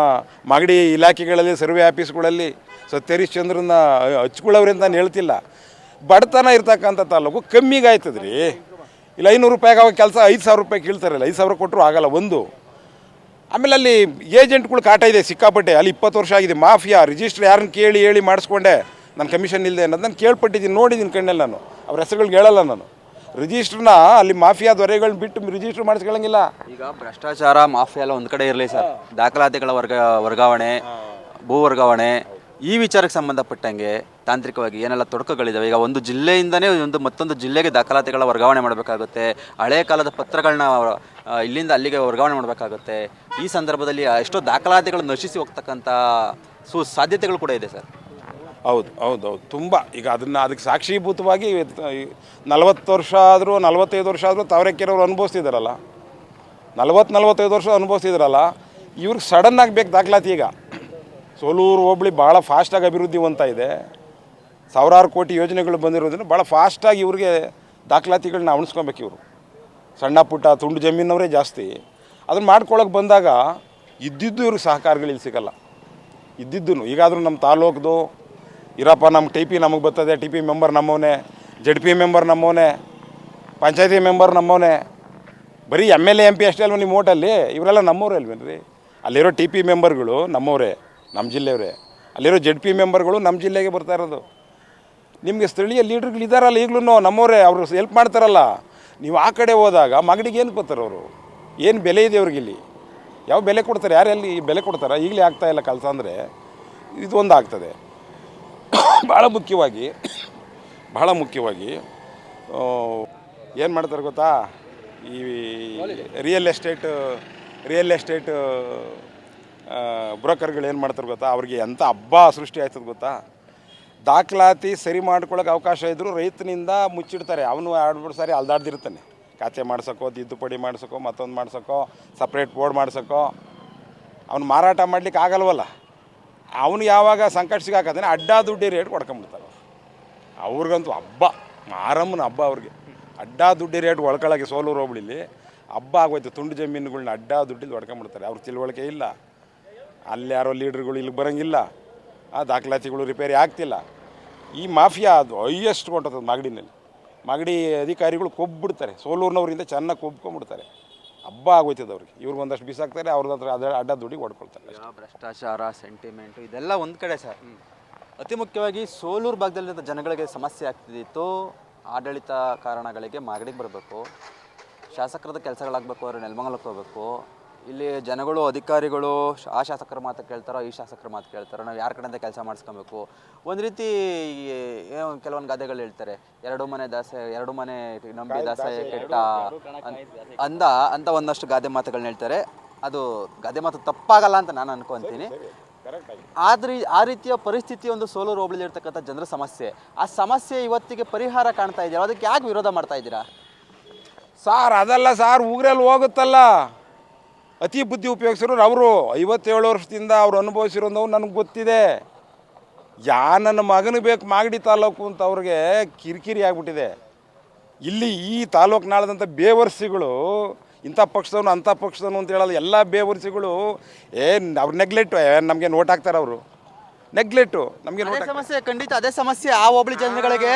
ಮಾಗಡಿ ಇಲಾಖೆಗಳಲ್ಲಿ ಸರ್ವೆ ಆಫೀಸ್ಗಳಲ್ಲಿ ಸತ್ಯಹರೀಶ್ ಚಂದ್ರನ ಹಚ್ಕೊಳ್ಳೋವ್ರಿಂದ ನಾನು ಹೇಳ್ತಿಲ್ಲ. ಬಡತನ ಇರ್ತಕ್ಕಂಥ ತಾಲೂಕು ಕಮ್ಮಿಗೆ ಆಯ್ತದ ರೀ. ಇಲ್ಲ 500 ರೂಪಾಯಿಗೆ ಅವಾಗ ಕೆಲಸ 5,000 ರೂಪಾಯಿ ಕೇಳ್ತಾರಲ್ಲ, 5,000 ಕೊಟ್ಟರು ಆಗಲ್ಲ ಒಂದು. ಆಮೇಲೆ ಅಲ್ಲಿ ಏಜೆಂಟ್ಗಳು ಕಾಟ ಇದೆ ಸಿಕ್ಕಾಪಟ್ಟೆ. ಅಲ್ಲಿ 20 ವರ್ಷ ಆಗಿದೆ ಮಾಫಿಯಾ. ರಿಜಿಸ್ಟ್ರ್ ಯಾರನ್ನ ಕೇಳಿ ಹೇಳಿ ಮಾಡಿಸ್ಕೊಂಡೆ, ನಾನು ಕಮಿಷನ್ ಇಲ್ಲದೆ ಅನ್ನೋದು ನಾನು ಕೇಳ್ಪಟ್ಟಿದ್ದೀನಿ, ನೋಡಿದ್ದೀನಿ ಕಣ್ಣಲ್ಲಿ. ನಾನು ಅವ್ರ ಹೆಸರುಗಳಿಗೆ ಹೇಳಲ್ಲ. ನಾನು ರಿಜಿಸ್ಟ್ರನ್ನ ಅಲ್ಲಿ ಮಾಫಿಯಾ ದೊರೆಗಳನ್ನ ಬಿಟ್ಟು ರಿಜಿಸ್ಟ್ರ್ ಮಾಡಿಸ್ಕೊಳ್ಳಂಗಿಲ್ಲ. ಈಗ ಭ್ರಷ್ಟಾಚಾರ ಮಾಫಿಯಾ ಎಲ್ಲ ಒಂದು ಕಡೆ ಇರಲಿ ಸರ್, ದಾಖಲಾತಿಗಳ ವರ್ಗಾವಣೆ, ಭೂ ವರ್ಗಾವಣೆ, ಈ ವಿಚಾರಕ್ಕೆ ಸಂಬಂಧಪಟ್ಟಂಗೆ ತಾಂತ್ರಿಕವಾಗಿ ಏನೆಲ್ಲ ತೊಡಕುಗಳಿದ್ದಾವೆ. ಈಗ ಒಂದು ಜಿಲ್ಲೆಯಿಂದನೇ ಮತ್ತೊಂದು ಜಿಲ್ಲೆಗೆ ದಾಖಲಾತಿಗಳ ವರ್ಗಾವಣೆ ಮಾಡಬೇಕಾಗುತ್ತೆ, ಹಳೆ ಕಾಲದ ಪತ್ರಗಳನ್ನ ಇಲ್ಲಿಂದ ಅಲ್ಲಿಗೆ ವರ್ಗಾವಣೆ ಮಾಡಬೇಕಾಗುತ್ತೆ. ಈ ಸಂದರ್ಭದಲ್ಲಿ ಎಷ್ಟೋ ದಾಖಲಾತಿಗಳು ನಶಿಸಿ ಹೋಗ್ತಕ್ಕಂಥ ಸಾಧ್ಯತೆಗಳು ಕೂಡ ಇದೆ ಸರ್. ಹೌದು ತುಂಬ. ಈಗ ಅದಕ್ಕೆ ಸಾಕ್ಷೀಭೂತವಾಗಿ 40 ವರ್ಷ ಆದರೂ 45 ವರ್ಷ ಆದರೂ ತಾವರೆಕೆರೆಯವರು ಅನುಭವಿಸ್ತಿದ್ದಾರಲ್ಲ, 40-45 ವರ್ಷ ಅನುಭವಿಸ್ತಿದ್ದಾರಲ್ಲ. ಇವ್ರಿಗೆ ಸಡನ್ನಾಗಿ ಬೇಕು ದಾಖಲಾತಿ. ಈಗ ಸೋಲೂರು ಹೋಬಳಿ ಭಾಳ ಫಾಸ್ಟಾಗಿ ಅಭಿವೃದ್ಧಿ ಹೊಂದ್ತಾ ಇದೆ, ಸಾವಿರಾರು ಕೋಟಿ ಯೋಜನೆಗಳು ಬಂದಿರೋದ್ರಿಂದ ಭಾಳ ಫಾಸ್ಟಾಗಿ ಇವ್ರಿಗೆ ದಾಖಲಾತಿಗಳನ್ನ ಉಣಿಸ್ಕೊಬೇಕು. ಇವರು ಸಣ್ಣ ಪುಟ್ಟ ತುಂಡು ಜಮೀನವರೇ ಜಾಸ್ತಿ. ಅದನ್ನು ಮಾಡ್ಕೊಳ್ಳೋಕೆ ಬಂದಾಗ ಇದ್ದಿದ್ದು ಇವ್ರಿಗೆ ಸಹಕಾರಗಳು ಇಲ್ಲಿ ಸಿಗಲ್ಲ. ಇದ್ದಿದ್ದು ಈಗಾದರೂ ನಮ್ಮ ತಾಲೂಕ್ದು ಇರಪ್ಪ, ನಮ್ಮ ಟಿ ಪಿ ನಮಗೆ ಬರ್ತದೆ, ಟಿ ಪಿ ಮೆಂಬರ್ ನಮ್ಮವನೇ, ZP ಮೆಂಬರ್ ನಮ್ಮವನೇ, ಪಂಚಾಯತಿ ಮೆಂಬರ್ ನಮ್ಮವನೇ. ಬರೀ MLA MP ಅಷ್ಟೇ ಅಲ್ವ ನಿಮ್ಮ ಓಟಲ್ಲಿ? ಇವರೆಲ್ಲ ನಮ್ಮವರೇ ಅಲ್ವೇನ್ರಿ? ಅಲ್ಲಿರೋ ಟಿ ಪಿ ಮೆಂಬರ್ಗಳು ನಮ್ಮವರೇ, ನಮ್ಮ ಜಿಲ್ಲೆಯವರೇ. ಅಲ್ಲಿರೋ ZP ಮೆಂಬರ್ಗಳು ನಮ್ಮ ಜಿಲ್ಲೆಗೆ ಬರ್ತಾ ಇರೋದು. ನಿಮಗೆ ಸ್ಥಳೀಯ ಲೀಡ್ರ್ಗಳು ಇದ್ದಾರಲ್ಲ ಈಗಲೂ ನಮ್ಮವರೇ, ಅವರು ಹೆಲ್ಪ್ ಮಾಡ್ತಾರಲ್ಲ. ನೀವು ಆ ಕಡೆ ಹೋದಾಗ ಮಾಗಡಿಗೆ ಏನು ಬರ್ತಾರೆ ಅವರು? ಏನು ಬೆಲೆ ಇದೆ ಅವ್ರಿಗೆ? ಇಲ್ಲಿ ಯಾವ ಬೆಲೆ ಕೊಡ್ತಾರೆ? ಯಾರೆಲ್ಲಿ ಬೆಲೆ ಕೊಡ್ತಾರೆ? ಈಗಲೇ ಆಗ್ತಾಯಿಲ್ಲ ಕೆಲಸ ಅಂದರೆ ಇದು ಒಂದು ಆಗ್ತದೆ. ಭಾಳ ಮುಖ್ಯವಾಗಿ ಏನು ಮಾಡ್ತಾರೆ ಗೊತ್ತಾ? ಈ ರಿಯಲ್ ಎಸ್ಟೇಟ್ ಬ್ರೋಕರ್ಗಳು ಏನು ಮಾಡ್ತಾರೆ ಗೊತ್ತಾ? ಅವ್ರಿಗೆ ಎಂಥ ಹಬ್ಬ ಸೃಷ್ಟಿ ಆಯ್ತದೆ ಗೊತ್ತಾ? ದಾಖಲಾತಿ ಸರಿ ಮಾಡ್ಕೊಳ್ಳೋಕೆ ಅವಕಾಶ ಇದ್ದರೂ ರೈತನಿಂದ ಮುಚ್ಚಿಡ್ತಾರೆ. ಅವನು 2-3 ಸಾರಿ ಅಲ್ದಾಡ್ದಿರ್ತಾನೆ, ಖಾತೆ ಮಾಡ್ಸೋಕೋ, ತಿದ್ದುಪಡಿ ಮಾಡ್ಸೋಕೋ, ಮತ್ತೊಂದು ಮಾಡ್ಸೋಕೋ, ಸಪ್ರೇಟ್ ಬೋರ್ಡ್ ಮಾಡ್ಸೋಕೋ. ಅವ್ನು ಮಾರಾಟ ಮಾಡ್ಲಿಕ್ಕೆ ಆಗಲ್ವಲ್ಲ. ಅವನು ಯಾವಾಗ ಸಂಕಟ ಸಿಗಾಕತ್ತಾನೆ ಅಡ್ಡ ದುಡ್ಡಿ ರೇಟ್ ಕೊಡ್ಕೊಂಬಿಡ್ತಾರೆ. ಅವ್ರಿಗಂತೂ ಹಬ್ಬ, ಮಾರಮ್ಮನ ಹಬ್ಬ ಅವ್ರಿಗೆ. ಅಡ್ಡ ದುಡ್ಡಿ ರೇಟ್ ಒಳ್ಕೊಳ್ಳೋಕೆ ಸೋಲೂರು ಹೋಬಳಿಲಿ ಹಬ್ಬ ಆಗೋಯ್ತು. ತುಂಡು ಜಮೀನುಗಳನ್ನ ಅಡ್ಡ ದುಡ್ಡಿಲ್ಲಿ ಹೊಡ್ಕೊಂಬಿಡ್ತಾರೆ. ಅವ್ರ ತಿಳುವಳಿಕೆ ಇಲ್ಲ, ಅಲ್ಲಿ ಯಾರೋ ಲೀಡ್ರ್ಗಳು ಇಲ್ಲಿ ಬರೋಂಗಿಲ್ಲ, ಆ ದಾಖಲಾತಿಗಳು ರಿಪೇರಿ ಆಗ್ತಿಲ್ಲ. ಈ ಮಾಫಿಯಾ ಅದು ಹೈಯೆಸ್ಟ್ ಕೊಟ್ಟದ ಮಾಗಡಿನಲ್ಲಿ. ಮಾಗಡಿ ಅಧಿಕಾರಿಗಳು ಕೊಬ್ಬಿಡ್ತಾರೆ, ಸೋಲೂರಿನವರಿಂದ ಚೆನ್ನಾಗಿ ಕೊಬ್ಕೊಂಡ್ಬಿಡ್ತಾರೆ. ಹಬ್ಬ ಆಗೋಯ್ತದೆ ಅವ್ರಿಗೆ. ಇವ್ರಿಗೆ ಒಂದಷ್ಟು ಬಿಸಾಕ್ತಾರೆ, ಅವ್ರದ್ದು ಹತ್ರ ಅಡ್ಡ ದುಡ್ಡಿಗೆ ಹೊಡ್ಕೊಳ್ತಾರೆ. ಭ್ರಷ್ಟಾಚಾರ, ಸೆಂಟಿಮೆಂಟು ಇದೆಲ್ಲ ಒಂದು ಕಡೆ ಸರ್. ಅತಿ ಮುಖ್ಯವಾಗಿ ಸೋಲೂರು ಭಾಗದಲ್ಲಿದ್ದ ಜನಗಳಿಗೆ ಸಮಸ್ಯೆ ಆಗ್ತಿದ್ದಿತ್ತು. ಆಡಳಿತ ಕಾರಣಗಳಿಗೆ ಮಾಗಡಿಗೆ ಬರಬೇಕು, ಶಾಸಕರದ ಕೆಲಸಗಳಾಗಬೇಕು ಅಂದರೆ ನೆಲಮಂಗಲಕ್ಕೆ ಹೋಗಬೇಕು. ಇಲ್ಲಿ ಜನಗಳು, ಅಧಿಕಾರಿಗಳು ಆ ಶಾಸಕರ ಮಾತು ಕೇಳ್ತಾರೋ, ಈ ಶಾಸಕರ ಮಾತು ಕೇಳ್ತಾರೋ, ನಾವು ಯಾರ ಕಡೆಯಿಂದ ಕೆಲಸ ಮಾಡಿಸ್ಕೊಬೇಕು. ಒಂದು ರೀತಿ ಏನೋ ಕೆಲವೊಂದು ಗಾದೆಗಳು ಹೇಳ್ತಾರೆ, ಎರಡು ಮನೆ ನಂಬಿ ದಾಸಯ್ಯ ಕೆಟ್ಟ ಅಂತ ಒಂದಷ್ಟು ಗಾದೆ ಮಾತುಗಳನ್ನ ಹೇಳ್ತಾರೆ. ಅದು ಗಾದೆ ಮಾತು ತಪ್ಪಾಗಲ್ಲ ಅಂತ ನಾನು ಅನ್ಕೊತೀನಿ. ಆದ್ರೆ ಆ ರೀತಿಯ ಪರಿಸ್ಥಿತಿ ಒಂದು ಸೋಲೂರು ಹೋಬಳಿಲಿ ಇರ್ತಕ್ಕಂಥ ಜನರ ಸಮಸ್ಯೆ. ಆ ಸಮಸ್ಯೆ ಇವತ್ತಿಗೆ ಪರಿಹಾರ ಕಾಣ್ತಾ ಇದ್ದೀರಾ? ಅದಕ್ಕೆ ಯಾಕೆ ವಿರೋಧ ಮಾಡ್ತಾ ಇದ್ದೀರಾ? ಸಾರ್ ಅದಲ್ಲ ಸಾರ್, ಉಗ್ರಲ್ಲಿ ಹೋಗುತ್ತಲ್ಲ. ಅತಿ ಬುದ್ಧಿ ಉಪಯೋಗಿಸಿರೋರು ಅವರು 57 ವರ್ಷದಿಂದ ಅವ್ರು ಅನುಭವಿಸಿರೋದು ನನಗೆ ಗೊತ್ತಿದೆ. ನನ್ನ ಮಗನಿಗೆ ಬೇಕು ಮಾಗಡಿ ತಾಲೂಕು ಅಂತ ಅವ್ರಿಗೆ ಕಿರಿಕಿರಿ ಆಗಿಬಿಟ್ಟಿದೆ. ಇಲ್ಲಿ ಈ ತಾಲೂಕಿನಾಳದಂಥ ಬೇವರ್ಸಿಗಳು ಇಂಥ ಪಕ್ಷದವನು ಅಂಥ ಪಕ್ಷದವನು ಅಂತ ಹೇಳಲ್ಲ. ಎಲ್ಲ ಬೇವರ್ಸಿಗಳು ಅವ್ರು ನೆಗ್ಲೆಕ್ಟು, ನಮಗೆ ನೋಟ್ ಹಾಕ್ತಾರೆ. ಅವರು ನೆಗ್ಲೆಕ್ಟು ನಮಗೆ ನೋಟ್. ಸಮಸ್ಯೆ ಖಂಡಿತ ಅದೇ ಸಮಸ್ಯೆ. ಆ ಹೋಬಳಿ ಜನಗಳಿಗೆ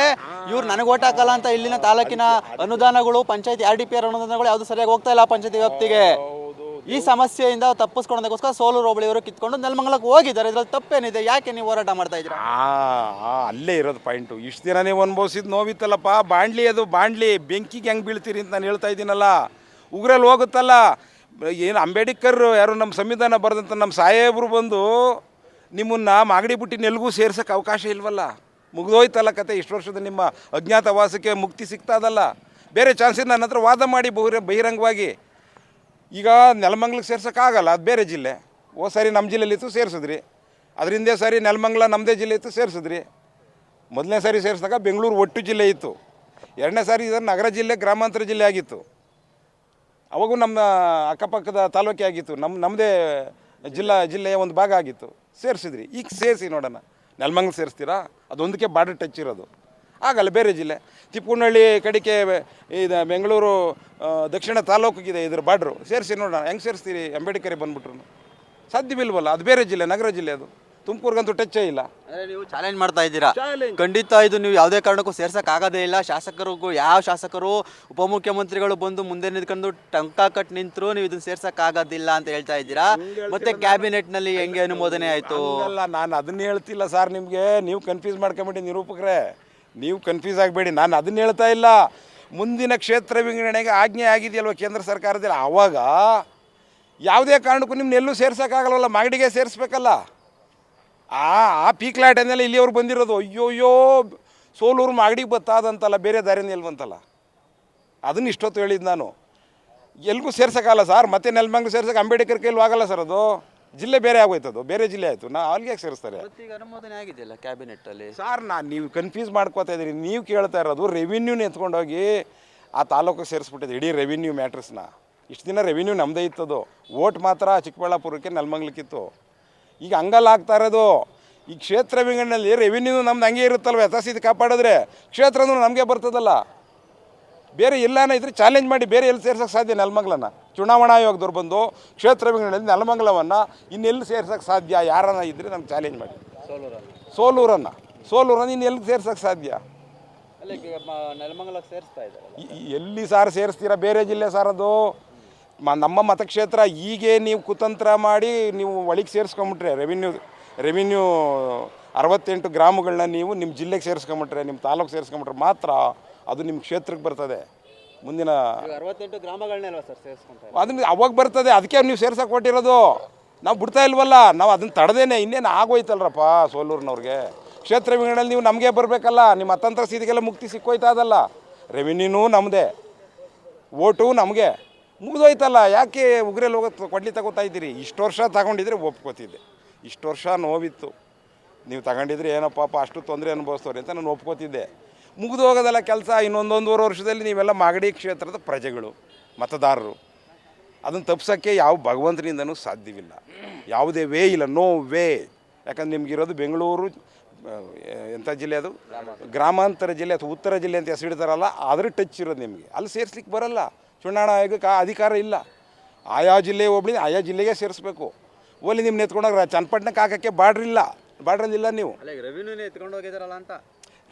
ಇವ್ರು ನನಗೆ ಓಟ್ ಹಾಕಲ್ಲ ಅಂತ ಇಲ್ಲಿನ ತಾಲೂಕಿನ ಅನುದಾನಗಳು, ಪಂಚಾಯತಿ RDPR ಅನುದಾನಗಳು ಯಾವುದು ಸರಿಯಾಗಿ ಹೋಗ್ತಾ ಇಲ್ಲ ಪಂಚಾಯತಿ ವ್ಯಾಪ್ತಿಗೆ. ಈ ಸಮಸ್ಯೆಯಿಂದ ತಪ್ಪಿಸ್ಕೊಳ್ಳೋದಕ್ಕೋಸ್ಕರ ಸೋಲೂರು ಹೋಬಳಿಯವರು ಕಿತ್ಕೊಂಡು ನೆಲಮಂಗಲಕ್ಕೆ ಹೋಗಿದ್ದಾರೆ. ಇದ್ರಲ್ಲಿ ತಪ್ಪೇನಿದೆ? ಯಾಕೆ ನೀವು ಹೋರಾಟ ಮಾಡ್ತಾ ಇದ್ದೀರಾ? ಅಲ್ಲೇ ಇರೋದು ಪಾಯಿಂಟು. ಇಷ್ಟು ದಿನ ನೀವು ಅನುಭವಿಸಿದ್ದು ನೋವಿತ್ತಲ್ಲಪ್ಪ. ಬಾಂಡ್ಲಿ ಬೆಂಕಿಗೆ ಹೆಂಗೆ ಬೀಳ್ತೀರಿ ಅಂತ ನಾನು ಹೇಳ್ತಾ ಇದ್ದೀನಲ್ಲ. ಉಗ್ರಲ್ಲಿ ಹೋಗುತ್ತಲ್ಲ. ಏನು ಅಂಬೇಡ್ಕರ್ ಯಾರು ನಮ್ಮ ಸಂವಿಧಾನ ಬರೆದಂಥ ನಮ್ಮ ಸಾಹೇಬರು ಬಂದು ನಿಮ್ಮನ್ನು ಮಾಗಡಿ ಬಿಟ್ಟು ನೆಲಗೂ ಸೇರ್ಸೋಕ್ಕೆ ಅವಕಾಶ ಇಲ್ವಲ್ಲ. ಮುಗಿದೋಯ್ತಲ್ಲ ಕತೆ. ಇಷ್ಟು ವರ್ಷದ ನಿಮ್ಮ ಅಜ್ಞಾತವಾಸಕ್ಕೆ ಮುಕ್ತಿ ಸಿಗ್ತಾದಲ್ಲ. ಬೇರೆ ಚಾನ್ಸಿಗೆ ನನ್ನ ಹತ್ರ ವಾದ ಮಾಡಿ ಬಹಿರಂಗವಾಗಿ. ಈಗ ನೆಲಮಂಗ್ಲಕ್ಕೆ ಸೇರ್ಸೋಕ್ಕಾಗಲ್ಲ, ಅದು ಬೇರೆ ಜಿಲ್ಲೆ. ಸಾರಿ ನಮ್ಮ ಜಿಲ್ಲೆಲಿತ್ತು ಸೇರಿಸಿದ್ರಿ, ಅದರಿಂದೇ ಸಾರಿ ನೆಲಮಂಗ್ಲ ನಮ್ಮದೇ ಜಿಲ್ಲೆ ಇತ್ತು ಸೇರಿಸಿದ್ರಿ. ಮೊದಲನೇ ಸಾರಿ ಸೇರಿಸಿದಾಗ ಬೆಂಗಳೂರು ಒಟ್ಟು ಜಿಲ್ಲೆ ಇತ್ತು, ಎರಡನೇ ಸಾರಿ ಇದನ್ನು ನಗರ ಜಿಲ್ಲೆ ಗ್ರಾಮಾಂತರ ಜಿಲ್ಲೆ ಆಗಿತ್ತು. ಅವಾಗೂ ನಮ್ಮ ಅಕ್ಕಪಕ್ಕದ ತಾಲೂಕೆ ಆಗಿತ್ತು, ನಮ್ಮದೇ ಜಿಲ್ಲೆಯ ಒಂದು ಭಾಗ ಆಗಿತ್ತು, ಸೇರಿಸಿದ್ರಿ. ಈಗ ಸೇರಿಸಿ ನೋಡೋಣ, ನೆಲಮಂಗ್ಲ ಸೇರಿಸ್ತೀರಾ? ಅದೊಂದಕ್ಕೆ ಬಾರ್ಡರ್ ಟಚ್ ಇರೋದು, ಆಗಲ್ಲ ಬೇರೆ ಜಿಲ್ಲೆ. ತಿಪ್ಪುನಹಳ್ಳಿ ಕಡೆಗೆ ಇದು ಬೆಂಗಳೂರು ದಕ್ಷಿಣ ತಾಲೂಕಿಗಿದೆ ಇದ್ರ ಬಾರ್ಡ್ರು, ಸೇರಿಸಿ ನೋಡೋಣ ಹೆಂಗೆ ಸೇರಿಸ್ತೀರಿ? ಅಂಬೇಡ್ಕರ್ ಬಂದುಬಿಟ್ರು ಸಾಧ್ಯವಿಲ್ವಲ್ಲ, ಅದು ಬೇರೆ ಜಿಲ್ಲೆ, ನಗರ ಜಿಲ್ಲೆ. ಅದು ತುಮಕೂರಿಗಂತೂ ಟಚ್ಚೇ ಇಲ್ಲ. ನೀವು ಚಾಲೆಂಜ್ ಮಾಡ್ತಾ ಇದ್ದೀರಾ? ಖಂಡಿತ ಇದು ನೀವು ಯಾವುದೇ ಕಾರಣಕ್ಕೂ ಸೇರ್ಸಕ್ ಆಗೋದೇ ಇಲ್ಲ. ಶಾಸಕರಿಗೂ ಯಾವ ಶಾಸಕರು ಉಪಮುಖ್ಯಮಂತ್ರಿಗಳು ಬಂದು ಮುಂದೆ ನಿಂತ್ಕೊಂಡು ಟಂಕ ಕಟ್ ನಿಂತರು ನೀವು ಇದನ್ನ ಸೇರ್ಸಕ್ ಆಗೋದಿಲ್ಲ ಅಂತ ಹೇಳ್ತಾ ಇದ್ದೀರಾ. ಮತ್ತೆ ಕ್ಯಾಬಿನೆಟ್ ನಲ್ಲಿ ಹೆಂಗೆ ಅನುಮೋದನೆ ಆಯ್ತು? ಅಲ್ಲ, ನಾನು ಅದನ್ನ ಹೇಳ್ತಿಲ್ಲ ಸರ್, ನಿಮಗೆ ನೀವು ಕನ್ಫ್ಯೂಸ್ ಮಾಡ್ಕೊಂಬಿಡಿ ನಿರೂಪಕರೇ, ನೀವು ಕನ್ಫ್ಯೂಸ್ ಆಗಬೇಡಿ. ನಾನು ಅದನ್ನ ಹೇಳ್ತಾ ಇಲ್ಲ. ಮುಂದಿನ ಕ್ಷೇತ್ರ ವಿಂಗಡಣೆಗೆ ಆಜ್ಞೆ ಆಗಿದೆಯಲ್ವ ಕೇಂದ್ರ ಸರ್ಕಾರದಲ್ಲಿ, ಆವಾಗ ಯಾವುದೇ ಕಾರಣಕ್ಕೂ ನಿಮ್ಮನ್ನ ಎಲ್ಲೂ ಸೇರ್ಸೋಕ್ಕಾಗಲ್ವಲ್ಲ, ಮಾಗಡಿಗೆ ಸೇರಿಸ್ಬೇಕಲ್ಲ. ಆ ಪೀಕ್ಲಾಟನ್ನೆಲ್ಲ ಇಲ್ಲಿಯವ್ರು ಬಂದಿರೋದು. ಅಯ್ಯೋಯ್ಯೋ ಸೋಲೂರು ಮಾಗಡಿಗೆ ಬತ್ತಾದಂತಲ್ಲ, ಬೇರೆ ದಾರಿನ ಎಲ್ವಂತಲ್ಲ. ಅದನ್ನು ಇಷ್ಟೊತ್ತು ಹೇಳಿದ್ದು ನಾನು. ಎಲ್ಗೂ ಸೇರ್ಸೋಕ್ಕಲ್ಲ ಸರ್, ಮತ್ತೆ ನೆಲಮಂಗ್ಲ ಸೇರ್ಸೋಕೆ ಅಂಬೇಡ್ಕರ್ ಕೈಲೂ ಆಗಲ್ಲ ಸರ್. ಅದು ಜಿಲ್ಲೆ ಬೇರೆ ಆಗೋಯ್ತದು, ಬೇರೆ ಜಿಲ್ಲೆ ಆಯಿತು. ಅಲ್ಲಿಗೆ ಸೇರಿಸ್ತಾರೆ. ಈಗ ಅನುಮೋದನೆ ಆಗಿದೆಯಲ್ಲ ಕ್ಯಾಬಿನೆಟ್ ಅಲ್ಲಿ. ಸರ್, ನೀವು ಕನ್ಫ್ಯೂಸ್ ಮಾಡ್ಕೋತಾ ಇದ್ದೀರಿ. ನೀವು ಕೇಳ್ತಾ ಇರೋದು ರೆವಿನ್ಯೂನ ಎತ್ಕೊಂಡೋಗಿ ಆ ತಾಲೂಕಿಗೆ ಸೇರಿಸ್ಬಿಟ್ಟಿದೆ ಇಡೀ ರೆವಿನ್ಯೂ ಮ್ಯಾಟ್ರಸ್ನ. ಇಷ್ಟು ದಿನ ರೆವಿನ್ಯೂ ನಮ್ಮದೇ ಇತ್ತದು, ಓಟ್ ಮಾತ್ರ ಚಿಕ್ಕಬಳ್ಳಾಪುರಕ್ಕೆ ನೆಲಮಂಗ್ಲಕ್ಕಿತ್ತು. ಈಗ ಹಂಗಲ್ಲ ಆಗ್ತಾ ಇರೋದು. ಈ ಕ್ಷೇತ್ರ ವಿಂಗಡಣೆಯಲ್ಲಿ ರೆವಿನ್ಯೂ ನಮ್ದು ಹಂಗೆ ಇರುತ್ತಲ್ವ, ಯಥಾಸ್ಥಿತಿ ಕಾಪಾಡಿದ್ರೆ ಕ್ಷೇತ್ರನೂ ನಮಗೆ ಬರ್ತದಲ್ಲ. ಬೇರೆ ಎಲ್ಲಾನ ಇದ್ರೆ ಚಾಲೆಂಜ್ ಮಾಡಿ, ಬೇರೆ ಎಲ್ಲಿ ಸೇರ್ಸೋಕ್ಕೆ ಸಾಧ್ಯ? ನೆಲಮಂಗ್ಲನ ಚುನಾವಣಾ ಆಯೋಗದವ್ರು ಬಂದು ಕ್ಷೇತ್ರ ವಿಂಗಡಣೆಯಲ್ಲಿ ನೆಲಮಂಗ್ಲವನ್ನು ಇನ್ನೆಲ್ಲಿ ಸೇರ್ಸೋಕ್ಕೆ ಸಾಧ್ಯ? ಯಾರನ್ನ ಇದ್ದರೆ ನಮ್ಗೆ ಚಾಲೆಂಜ್ ಮಾಡಿ. ಸೋಲೂರನ್ನು ಇನ್ನು ಎಲ್ಲಿ ಸೇರ್ಸೋಕ್ಕೆ ಸಾಧ್ಯ? ನೆಲಮಂಗಲಕ್ಕೆ ಸೇರಿಸ್ತಾ ಇದ್ದಾರೆ. ಎಲ್ಲಿ ಸಾರ್ ಸೇರಿಸ್ತೀರಾ? ಬೇರೆ ಜಿಲ್ಲೆ ಸಾರ್ ಅದು. ನಮ್ಮ ಮತಕ್ಷೇತ್ರ ಹೀಗೆ ನೀವು ಕುತಂತ್ರ ಮಾಡಿ ನೀವು ಒಳಗೆ ಸೇರಿಸ್ಕೊಂಬಿಟ್ರೆ, ರೆವಿನ್ಯೂ 68 ಗ್ರಾಮಗಳನ್ನ ನೀವು ನಿಮ್ಮ ಜಿಲ್ಲೆಗೆ ಸೇರಿಸ್ಕೊಂಬಿಟ್ರೆ, ನಿಮ್ಮ ತಾಲೂಕು ಸೇರಿಸ್ಕೊಂಬಿಟ್ರೆ ಮಾತ್ರ ಅದು ನಿಮ್ಮ ಕ್ಷೇತ್ರಕ್ಕೆ ಬರ್ತದೆ. ಮುಂದಿನ 68 ಗ್ರಾಮಗಳನ್ನೆಲ್ಲ ಸರ್ ಸೇರಿಸ್ಕೊಂತಾರೆ, ಅದನ್ನ ಅವಾಗ ಬರ್ತದೆ. ಅದಕ್ಕೆ ನೀವು ಸೇರ್ಸಕ್ಕೆ ಕೊಟ್ಟಿರೋದು. ನಾವು ಬಿಡ್ತಾ ಇಲ್ವಲ್ಲ, ನಾವು ಅದನ್ನು ತಡೆದೇನೆ. ಇನ್ನೇನು ಆಗೋಯ್ತಲ್ರಪ್ಪ ಸೋಲೂರಿನವ್ರಿಗೆ. ಕ್ಷೇತ್ರ ವಿಂಗಡಣೆಯಲ್ಲಿ ನೀವು ನಮಗೆ ಬರಬೇಕಲ್ಲ. ನಿಮ್ಮ ಅತಂತ್ರ ಸ್ಥಿತಿಗೆಲ್ಲ ಮುಕ್ತಿ ಸಿಕ್ಕೋಯ್ತಾ ಅದಲ್ಲ. ರೆವಿನ್ಯೂನೂ ನಮ್ಮದೇ, ಓಟು ನಮಗೆ, ಮುಗಿದೋಯ್ತಲ್ಲ. ಯಾಕೆ ಉಗ್ರಲ್ಲಿ ಕೊಡ್ಲಿ ತಗೋತಾ ಇದ್ದೀರಿ? ಇಷ್ಟು ವರ್ಷ ತಗೊಂಡಿದ್ರೆ ಒಪ್ಕೋತಿದ್ದೆ. ಇಷ್ಟು ವರ್ಷ ನೋವಿತ್ತು, ನೀವು ತಗೊಂಡಿದ್ರೆ ಏನೋ ಪಾಪ ಅಷ್ಟು ತೊಂದರೆ ಅನುಭವಿಸ್ತವ್ರಿ ಅಂತ ನಾನು ಒಪ್ಕೋತಿದ್ದೆ. ಮುಗಿದು ಹೋಗೋದಲ್ಲ ಕೆಲಸ. ಇನ್ನೊಂದೂವರೆ ವರ್ಷದಲ್ಲಿ ನೀವೆಲ್ಲ ಮಾಗಡಿ ಕ್ಷೇತ್ರದ ಪ್ರಜೆಗಳು, ಮತದಾರರು. ಅದನ್ನು ತಪ್ಪಿಸೋಕ್ಕೆ ಯಾವ ಭಗವಂತನಿಂದನೂ ಸಾಧ್ಯವಿಲ್ಲ. ಯಾವುದೇ ವೇ ಇಲ್ಲ, ನೋ ವೇ. ಯಾಕಂದ್ರೆ ನಿಮಗಿರೋದು ಬೆಂಗಳೂರು ಎಂಥ ಜಿಲ್ಲೆ? ಅದು ಗ್ರಾಮಾಂತರ ಜಿಲ್ಲೆ ಅಥವಾ ಉತ್ತರ ಜಿಲ್ಲೆ ಅಂತ ಹೆಸರಿಡ್ತಾರಲ್ಲ, ಅದ್ರ ಟಚ್ ಇರೋದು ನಿಮಗೆ. ಅಲ್ಲಿ ಸೇರಿಸ್ಲಿಕ್ಕೆ ಬರಲ್ಲ. ಚುನಾವಣಾ ಆಯೋಗಕ್ಕೆ ಅಧಿಕಾರ ಇಲ್ಲ. ಆಯಾ ಜಿಲ್ಲೆ ಒಬ್ಬಳಿ ಆಯಾ ಜಿಲ್ಲೆಗೆ ಸೇರಿಸ್ಬೇಕು. ಓಲಿ ನಿಮ್ಮ ಎತ್ಕೊಂಡೋಗ್ರ ಚನ್ನಪಟ್ಟಣಕ್ಕೆ ಹಾಕೋಕ್ಕೆ ಬಾರ್ಡ್ರಲ್ಲಿಲ್ಲ ನೀವು. ರೆವಿನ್ಯೂನೇ ಎತ್ಕೊಂಡು ಹೋಗಿದಾರಲ್ಲ ಅಂತ.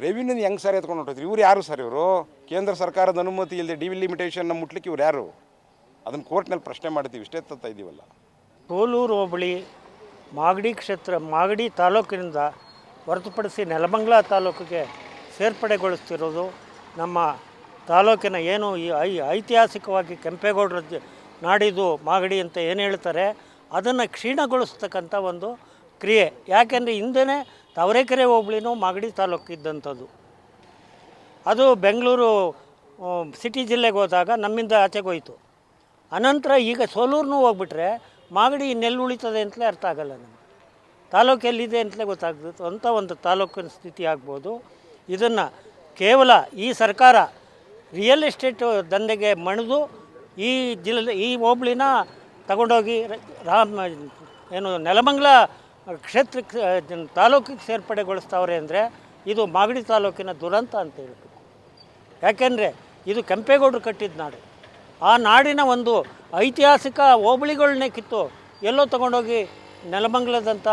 ರೆವಿನ್ಯೂನ ಹೆಂಗೆ ಸರ್ ಎತ್ಕೊಂಡು ಹೊಟ್ಟೋದ್ರಿ? ಇವ್ರು ಯಾರು ಸರ್? ಇವರು ಕೇಂದ್ರ ಸರ್ಕಾರದ ಅನುಮತಿ ಇಲ್ಲದೆ ಡಿಲಿಮಿಟೇಷನ್ನ ಮುಟ್ಲಿಕ್ಕೆ ಇವ್ರು ಯಾರು? ಅದನ್ನು ಕೋರ್ಟ್ನಲ್ಲಿ ಪ್ರಶ್ನೆ ಮಾಡ್ತೀವಿ. ಇಷ್ಟೇ ತತ್ತಾ ಇದ್ದೀವಲ್ಲ. ಸೋಲೂರು ಹೋಬಳಿ ಮಾಗಡಿ ಕ್ಷೇತ್ರ, ಮಾಗಡಿ ತಾಲೂಕಿನಿಂದ ಹೊರತುಪಡಿಸಿ ನೆಲಮಂಗಲ ತಾಲೂಕಿಗೆ ಸೇರ್ಪಡೆಗೊಳಿಸ್ತಿರೋದು ನಮ್ಮ ತಾಲೂಕಿನ ಏನು ಈ ಐತಿಹಾಸಿಕವಾಗಿ ಕೆಂಪೇಗೌಡರ ನಾಡಿದು ಮಾಗಡಿ ಅಂತ ಏನು ಹೇಳ್ತಾರೆ, ಅದನ್ನು ಕ್ಷೀಣಗೊಳಿಸ್ತಕ್ಕಂಥ ಒಂದು ಕ್ರಿಯೆ. ಯಾಕೆಂದರೆ ಹಿಂದೆಯೇ ತಾವರೆಕೆರೆ ಹೋಬಳಿನೂ ಮಾಗಡಿ ತಾಲೂಕು ಇದ್ದಂಥದ್ದು. ಅದು ಬೆಂಗಳೂರು ಸಿಟಿ ಜಿಲ್ಲೆಗೆ ಹೋದಾಗ ನಮ್ಮಿಂದ ಆಚೆಗೆ ಹೋಯಿತು. ಅನಂತರ ಈಗ ಸೋಲೂರಿನೂ ಹೋಗ್ಬಿಟ್ರೆ ಮಾಗಡಿ ಇನ್ನೆಲ್ಲಿ ಉಳಿತದೆ ಅಂತಲೇ ಅರ್ಥ ಆಗಲ್ಲ ನಮಗೆ. ತಾಲೂಕು ಎಲ್ಲಿದೆ ಅಂತಲೇ ಗೊತ್ತಾಗ್ತದೆ ಅಂಥ ಒಂದು ತಾಲೂಕಿನ ಸ್ಥಿತಿ ಆಗ್ಬೋದು. ಇದನ್ನು ಕೇವಲ ಈ ಸರ್ಕಾರ ರಿಯಲ್ ಎಸ್ಟೇಟು ದಂಧೆಗೆ ಮಣಿದು ಈ ಹೋಬಳಿನ ತಗೊಂಡೋಗಿ ಏನು ನೆಲಮಂಗಲ ಕ್ಷೇತ್ರಕ್ಕೆ ತಾಲೂಕಿಗೆ ಸೇರ್ಪಡೆಗೊಳಿಸ್ತಾವ್ರೆ ಅಂದರೆ ಇದು ಮಾಗಡಿ ತಾಲೂಕಿನ ದುರಂತ ಅಂತ ಹೇಳ್ಬೇಕು. ಯಾಕೆಂದರೆ ಇದು ಕೆಂಪೇಗೌಡರು ಕಟ್ಟಿದ ನಾಡು. ಆ ನಾಡಿನ ಒಂದು ಐತಿಹಾಸಿಕ ಹೋಬಳಿಗಳನ್ನೇ ಕಿತ್ತು ಎಲ್ಲೋ ತೊಗೊಂಡೋಗಿ ನೆಲಮಂಗಲದಂಥ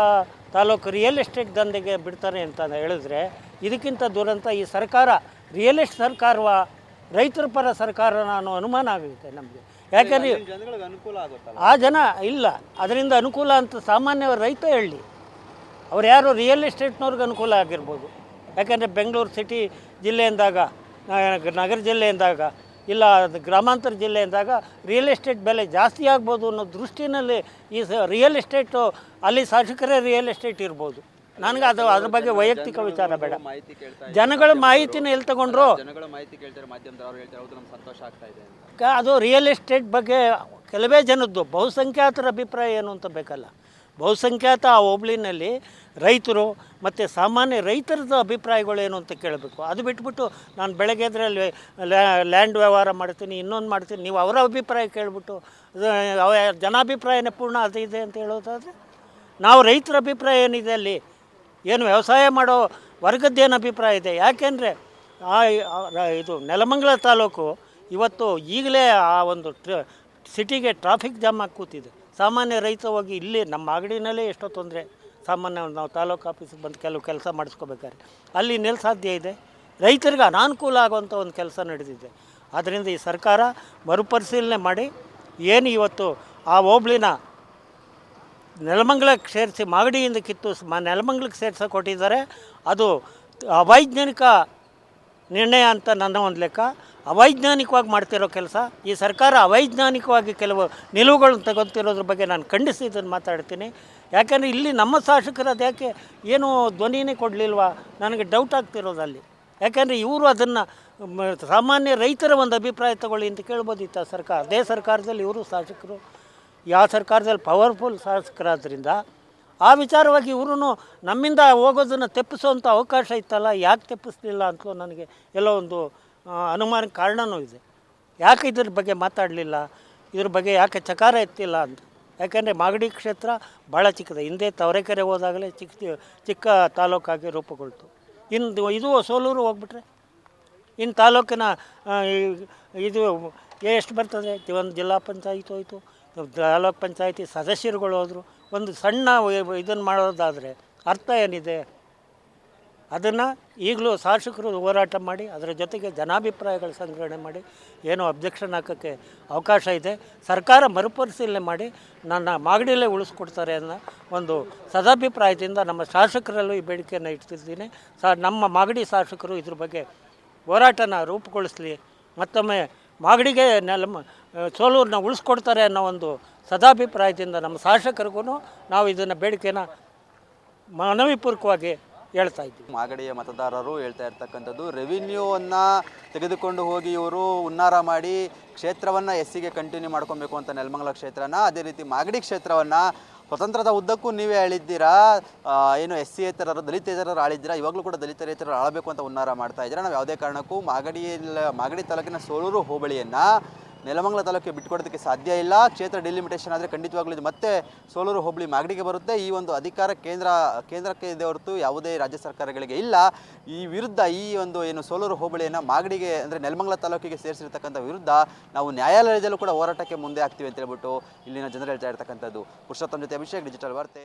ತಾಲೂಕು ರಿಯಲ್ ಎಸ್ಟೇಟ್ ದಂಧೆಗೆ ಬಿಡ್ತಾರೆ ಅಂತ ಹೇಳಿದ್ರೆ ಇದಕ್ಕಿಂತ ದುರಂತ ಈ ಸರ್ಕಾರ ರಿಯಲ್ ಎಸ್ಟೇಟ್ ಸರ್ಕಾರವ ರೈತರ ಪರ ಸರ್ಕಾರ ಅನ್ನೋ ಅನುಮಾನ ಆಗುತ್ತೆ ನಮಗೆ. ಯಾಕೆಂದರೆ ಅನುಕೂಲ ಆಗುತ್ತಲ್ಲ, ಆ ಜನ ಇಲ್ಲ, ಅದರಿಂದ ಅನುಕೂಲ ಅಂತ ಸಾಮಾನ್ಯ ರೈತ ಹೇಳಿ. ಅವ್ರು ಯಾರು ರಿಯಲ್ ಎಸ್ಟೇಟ್ನವ್ರಿಗೆ ಅನುಕೂಲ ಆಗಿರ್ಬೋದು. ಯಾಕೆಂದರೆ ಬೆಂಗಳೂರು ಸಿಟಿ ಜಿಲ್ಲೆಯಿಂದಾಗ, ನಗರ ಜಿಲ್ಲೆಯಿಂದಾಗ, ಇಲ್ಲ ಗ್ರಾಮಾಂತರ ಜಿಲ್ಲೆಯಿಂದಾಗ ರಿಯಲ್ ಎಸ್ಟೇಟ್ ಬೆಲೆ ಜಾಸ್ತಿ ಆಗ್ಬೋದು ಅನ್ನೋ ದೃಷ್ಟಿನಲ್ಲಿ ಈ ರಿಯಲ್ ಎಸ್ಟೇಟು ಅಲ್ಲಿ ಶಾಸಕರೇ ರಿಯಲ್ ಎಸ್ಟೇಟ್ ಇರ್ಬೋದು. ನನಗೆ ಅದ್ರ ಬಗ್ಗೆ ವೈಯಕ್ತಿಕ ವಿಚಾರ ಬೇಡ. ಜನಗಳ ಮಾಹಿತಿನ ಎಲ್ಲಿ ತಗೊಂಡ್ರು? ಜನಗಳ ಮಾಹಿತಿ ಕೇಳ್ತಾರೆ, ಮಾಧ್ಯಮದವರು ಹೇಳ್ತಾರೆ, ಹೌದು ನಮ್ಗೆ ಸಂತೋಷ ಆಗ್ತಾ ಇದೆ ಅಂತ. ಅದು ರಿಯಲ್ ಎಸ್ಟೇಟ್ ಬಗ್ಗೆ ಕೆಲವೇ ಜನದ್ದು ಬಹುಸಂಖ್ಯಾತರ ಅಭಿಪ್ರಾಯ ಏನು ಅಂತ ಬೇಕಲ್ಲ. ಬಹುಸಂಖ್ಯಾತ ಆ ಹೋಬಳಿನಲ್ಲಿ ರೈತರು ಮತ್ತು ಸಾಮಾನ್ಯ ರೈತರದ್ದು ಅಭಿಪ್ರಾಯಗಳೇನು ಅಂತ ಕೇಳಬೇಕು. ಅದು ಬಿಟ್ಬಿಟ್ಟು ನಾನು ಬೆಳಗ್ಗೆ ಎದ್ರೆ ಅಲ್ಲಿ ಲ್ಯಾಂಡ್ ವ್ಯವಹಾರ ಮಾಡ್ತೀನಿ, ಇನ್ನೊಂದು ಮಾಡ್ತೀನಿ, ನೀವು ಅವರ ಅಭಿಪ್ರಾಯ ಕೇಳಿಬಿಟ್ಟು ಜನಾಭಿಪ್ರಾಯನೇ ಪೂರ್ಣ ಅದು ಇದೆ ಅಂತ ಹೇಳೋದಾದರೆ, ನಾವು ರೈತರ ಅಭಿಪ್ರಾಯ ಏನಿದೆ ಅಲ್ಲಿ, ಏನು ವ್ಯವಸಾಯ ಮಾಡೋ ವರ್ಗದ್ದೇನು ಅಭಿಪ್ರಾಯ ಇದೆ? ಯಾಕೆಂದರೆ ಇದು ನೆಲಮಂಗಲ ತಾಲೂಕು ಇವತ್ತು ಈಗಲೇ ಆ ಒಂದು ಸಿಟಿಗೆ ಟ್ರಾಫಿಕ್ ಜಾಮ್ ಆಗಿ ಕೂತಿದೆ. ಸಾಮಾನ್ಯ ರೈತ ಹೋಗಿ ಇಲ್ಲಿ ನಮ್ಮ ಮಾಗಡಿನಲ್ಲೇ ಎಷ್ಟೋ ತೊಂದರೆ. ಸಾಮಾನ್ಯ ನಾವು ತಾಲೂಕು ಆಫೀಸಿಗೆ ಬಂದು ಕೆಲವು ಕೆಲಸ ಮಾಡಿಸ್ಕೋಬೇಕಾದ್ರೆ ಅಲ್ಲಿ ಇನ್ನೆಲ್ಲಿ ಸಾಧ್ಯ ಇದೆ? ರೈತರಿಗೆ ಅನಾನುಕೂಲ ಆಗುವಂಥ ಒಂದು ಕೆಲಸ ನಡೆದಿದೆ. ಆದ್ದರಿಂದ ಈ ಸರ್ಕಾರ ಮರುಪರಿಶೀಲನೆ ಮಾಡಿ ಏನು ಇವತ್ತು ಆ ಹೋಬಳಿನ ನೆಲಮಂಗಲಕ್ಕೆ ಸೇರಿಸಿ ಮಾಗಡಿಯಿಂದ ಕಿತ್ತು ನೆಲಮಂಗಲಕ್ಕೆ ಸೇರ್ಸೋಕೆ ಕೊಟ್ಟಿದ್ದಾರೆ, ಅದು ಅವೈಜ್ಞಾನಿಕ ನಿರ್ಣಯ ಅಂತ ನನ್ನ ಒಂದು ಲೆಕ್ಕ. ಅವೈಜ್ಞಾನಿಕವಾಗಿ ಮಾಡ್ತಿರೋ ಕೆಲಸ ಈ ಸರ್ಕಾರ ಅವೈಜ್ಞಾನಿಕವಾಗಿ ಕೆಲವು ನಿಲುವುಗಳನ್ನು ತಗೊತಿರೋದ್ರ ಬಗ್ಗೆ ನಾನು ಖಂಡಿಸಿ ಇದನ್ನು ಮಾತಾಡ್ತೀನಿ. ಯಾಕೆಂದರೆ ಇಲ್ಲಿ ನಮ್ಮ ಶಾಸಕರು ಅದು ಯಾಕೆ ಏನು ಧ್ವನಿನೇ ಕೊಡಲಿಲ್ವಾ ನನಗೆ ಡೌಟ್ ಆಗ್ತಿರೋದಲ್ಲಿ. ಯಾಕೆಂದರೆ ಇವರು ಅದನ್ನು ಸಾಮಾನ್ಯ ರೈತರ ಒಂದು ಅಭಿಪ್ರಾಯ ತಗೊಳ್ಳಿ ಅಂತ ಕೇಳ್ಬೋದಿತ್ತು ಸರ್ಕಾರ. ಅದೇ ಸರ್ಕಾರದಲ್ಲಿ ಇವರು ಶಾಸಕರು, ಯಾವ ಸರ್ಕಾರದಲ್ಲಿ ಪವರ್ಫುಲ್ ಶಾಸಕರಾದ್ರಿಂದ ಆ ವಿಚಾರವಾಗಿ ಇವರು ನಮ್ಮಿಂದ ಹೋಗೋದನ್ನು ತೆಪ್ಪಿಸೋವಂಥ ಅವಕಾಶ ಇತ್ತಲ್ಲ, ಯಾಕೆ ತೆಪ್ಪಿಸ್ಲಿಲ್ಲ ಅಂತಲೂ ನನಗೆ ಎಲ್ಲೋ ಒಂದು ಅನುಮಾನಕ್ಕೆ ಕಾರಣವೂ ಇದೆ. ಯಾಕೆ ಇದ್ರ ಬಗ್ಗೆ ಮಾತಾಡಲಿಲ್ಲ, ಇದ್ರ ಬಗ್ಗೆ ಯಾಕೆ ಚಕಾರ ಎತ್ತಿಲ್ಲ ಅಂತ. ಯಾಕೆಂದರೆ ಮಾಗಡಿ ಕ್ಷೇತ್ರ ಭಾಳ ಚಿಕ್ಕದೆ. ಹಿಂದೆ ತವರೆಕೆರೆ ಹೋದಾಗಲೇ ಚಿಕ್ಕ ತಾಲೂಕಾಗಿ ರೂಪುಗೊಳ್ತು. ಇನ್ನು ಇದು ಸೋಲೂರು ಹೋಗ್ಬಿಟ್ರೆ ಇನ್ನು ತಾಲೂಕಿನ ಇದು ಎಷ್ಟು ಬರ್ತದೆ? ಒಂದು ಜಿಲ್ಲಾ ಪಂಚಾಯತ್ ಹೋಯಿತು, ತಾಲೂಕ್ ಪಂಚಾಯತಿ ಸದಸ್ಯರುಗಳು ಹೋದರು. ಒಂದು ಸಣ್ಣ ಇದನ್ನು ಮಾಡೋದಾದರೆ ಅರ್ಥ ಏನಿದೆ? ಅದನ್ನು ಈಗಲೂ ಶಾಸಕರು ಹೋರಾಟ ಮಾಡಿ ಅದರ ಜೊತೆಗೆ ಜನಾಭಿಪ್ರಾಯಗಳ ಸಂಗ್ರಹಣೆ ಮಾಡಿ ಏನೋ ಅಬ್ಜೆಕ್ಷನ್ ಹಾಕೋಕ್ಕೆ ಅವಕಾಶ ಇದೆ. ಸರ್ಕಾರ ಮರುಪರಿಶೀಲನೆ ಮಾಡಿ ನನ್ನ ಮಾಗಡಿಯಲ್ಲೇ ಉಳಿಸ್ಕೊಡ್ತಾರೆ ಅನ್ನೋ ಒಂದು ಸದಾಭಿಪ್ರಾಯದಿಂದ ನಮ್ಮ ಶಾಸಕರಲ್ಲೂ ಈ ಬೇಡಿಕೆಯನ್ನು ಇಡ್ತಿದ್ದೀನಿ. ನಮ್ಮ ಮಾಗಡಿ ಶಾಸಕರು ಇದ್ರ ಬಗ್ಗೆ ಹೋರಾಟನ ರೂಪುಗೊಳಿಸಲಿ, ಮತ್ತೊಮ್ಮೆ ಮಾಗಡಿಗೆ ಸೋಲೂರನ್ನ ಉಳಿಸ್ಕೊಡ್ತಾರೆ ಅನ್ನೋ ಒಂದು ಸದಾಭಿಪ್ರಾಯದಿಂದ ನಮ್ಮ ಶಾಸಕರಿಗೂ ನಾವು ಇದನ್ನು ಬೇಡಿಕೆನ ಮನವಿಪೂರ್ವಕವಾಗಿ ಹೇಳ್ತಾ ಇದ್ದೀವಿ. ಮಾಗಡಿಯ ಮತದಾರರು ಹೇಳ್ತಾ ಇರ್ತಕ್ಕಂಥದ್ದು, ರೆವಿನ್ಯೂವನ್ನು ತೆಗೆದುಕೊಂಡು ಹೋಗಿ ಇವರು ಹುನ್ನಾರ ಮಾಡಿ ಕ್ಷೇತ್ರವನ್ನು ಎಸ್ಸಿಗೆ ಕಂಟಿನ್ಯೂ ಮಾಡ್ಕೊಬೇಕು ಅಂತ ನೆಲಮಂಗಲ ಕ್ಷೇತ್ರನ, ಅದೇ ರೀತಿ ಮಾಗಡಿ ಕ್ಷೇತ್ರವನ್ನು ಸ್ವತಂತ್ರದ ಉದ್ದಕ್ಕೂ ನೀವೇ ಹೇಳಿದ್ದೀರಾ, ಏನು SC-ಯೇತರರು ದಲಿತೇತರರು ಆಳಿದ್ದೀರಾ, ಇವಾಗಲೂ ಕೂಡ ದಲಿತರೇತರರು ಆಳಬೇಕು ಅಂತ ಹುನ್ನಾರ ಮಾಡ್ತಾ ಇದ್ದೀರಾ. ನಾವು ಯಾವುದೇ ಕಾರಣಕ್ಕೂ ಮಾಗಡಿ ತಾಲೂಕಿನ ಸೋಲೂರು ಹೋಬಳಿಯನ್ನು ನೆಲಮಂಗಲ ತಾಲೂಕಿಗೆ ಬಿಟ್ಕೊಡೋದಕ್ಕೆ ಸಾಧ್ಯ ಇಲ್ಲ. ಕ್ಷೇತ್ರ ಡಿಲಿಮಿಟೇಷನ್ ಆದರೆ ಖಂಡಿತವಾಗ್ಲೂ ಇದು ಮತ್ತೆ ಸೋಲೂರು ಹೋಬಳಿ ಮಾಗಡಿಗೆ ಬರುತ್ತೆ. ಈ ಒಂದು ಅಧಿಕಾರ ಕೇಂದ್ರಕ್ಕೆ ಇದೆ ಹೊರತು ಯಾವುದೇ ರಾಜ್ಯ ಸರ್ಕಾರಗಳಿಗೆ ಇಲ್ಲ. ಈ ವಿರುದ್ಧ ಈ ಒಂದು ಏನು ಸೋಲೂರು ಹೋಬಳಿಯನ್ನು ಮಾಗಡಿಗೆ ಅಂದರೆ ನೆಲಮಂಗಲ ತಾಲೂಕಿಗೆ ಸೇರಿಸಿರ್ತಕ್ಕಂಥ ವಿರುದ್ಧ ನಾವು ನ್ಯಾಯಾಲಯದಲ್ಲೂ ಕೂಡ ಹೋರಾಟಕ್ಕೆ ಮುಂದೆ ಆಗ್ತೀವಿ ಅಂತ ಹೇಳ್ಬಿಟ್ಟು ಇಲ್ಲಿನ ಜನರು ಹೇಳ್ತಾ ಇರ್ತಕ್ಕಂಥದ್ದು. ಪುರುಷೋತ್ತಮ ಜೊತೆ ಅಭಿಷೇಕ್, ಡಿಜಿಟಲ್ ವಾರ್ತೆ.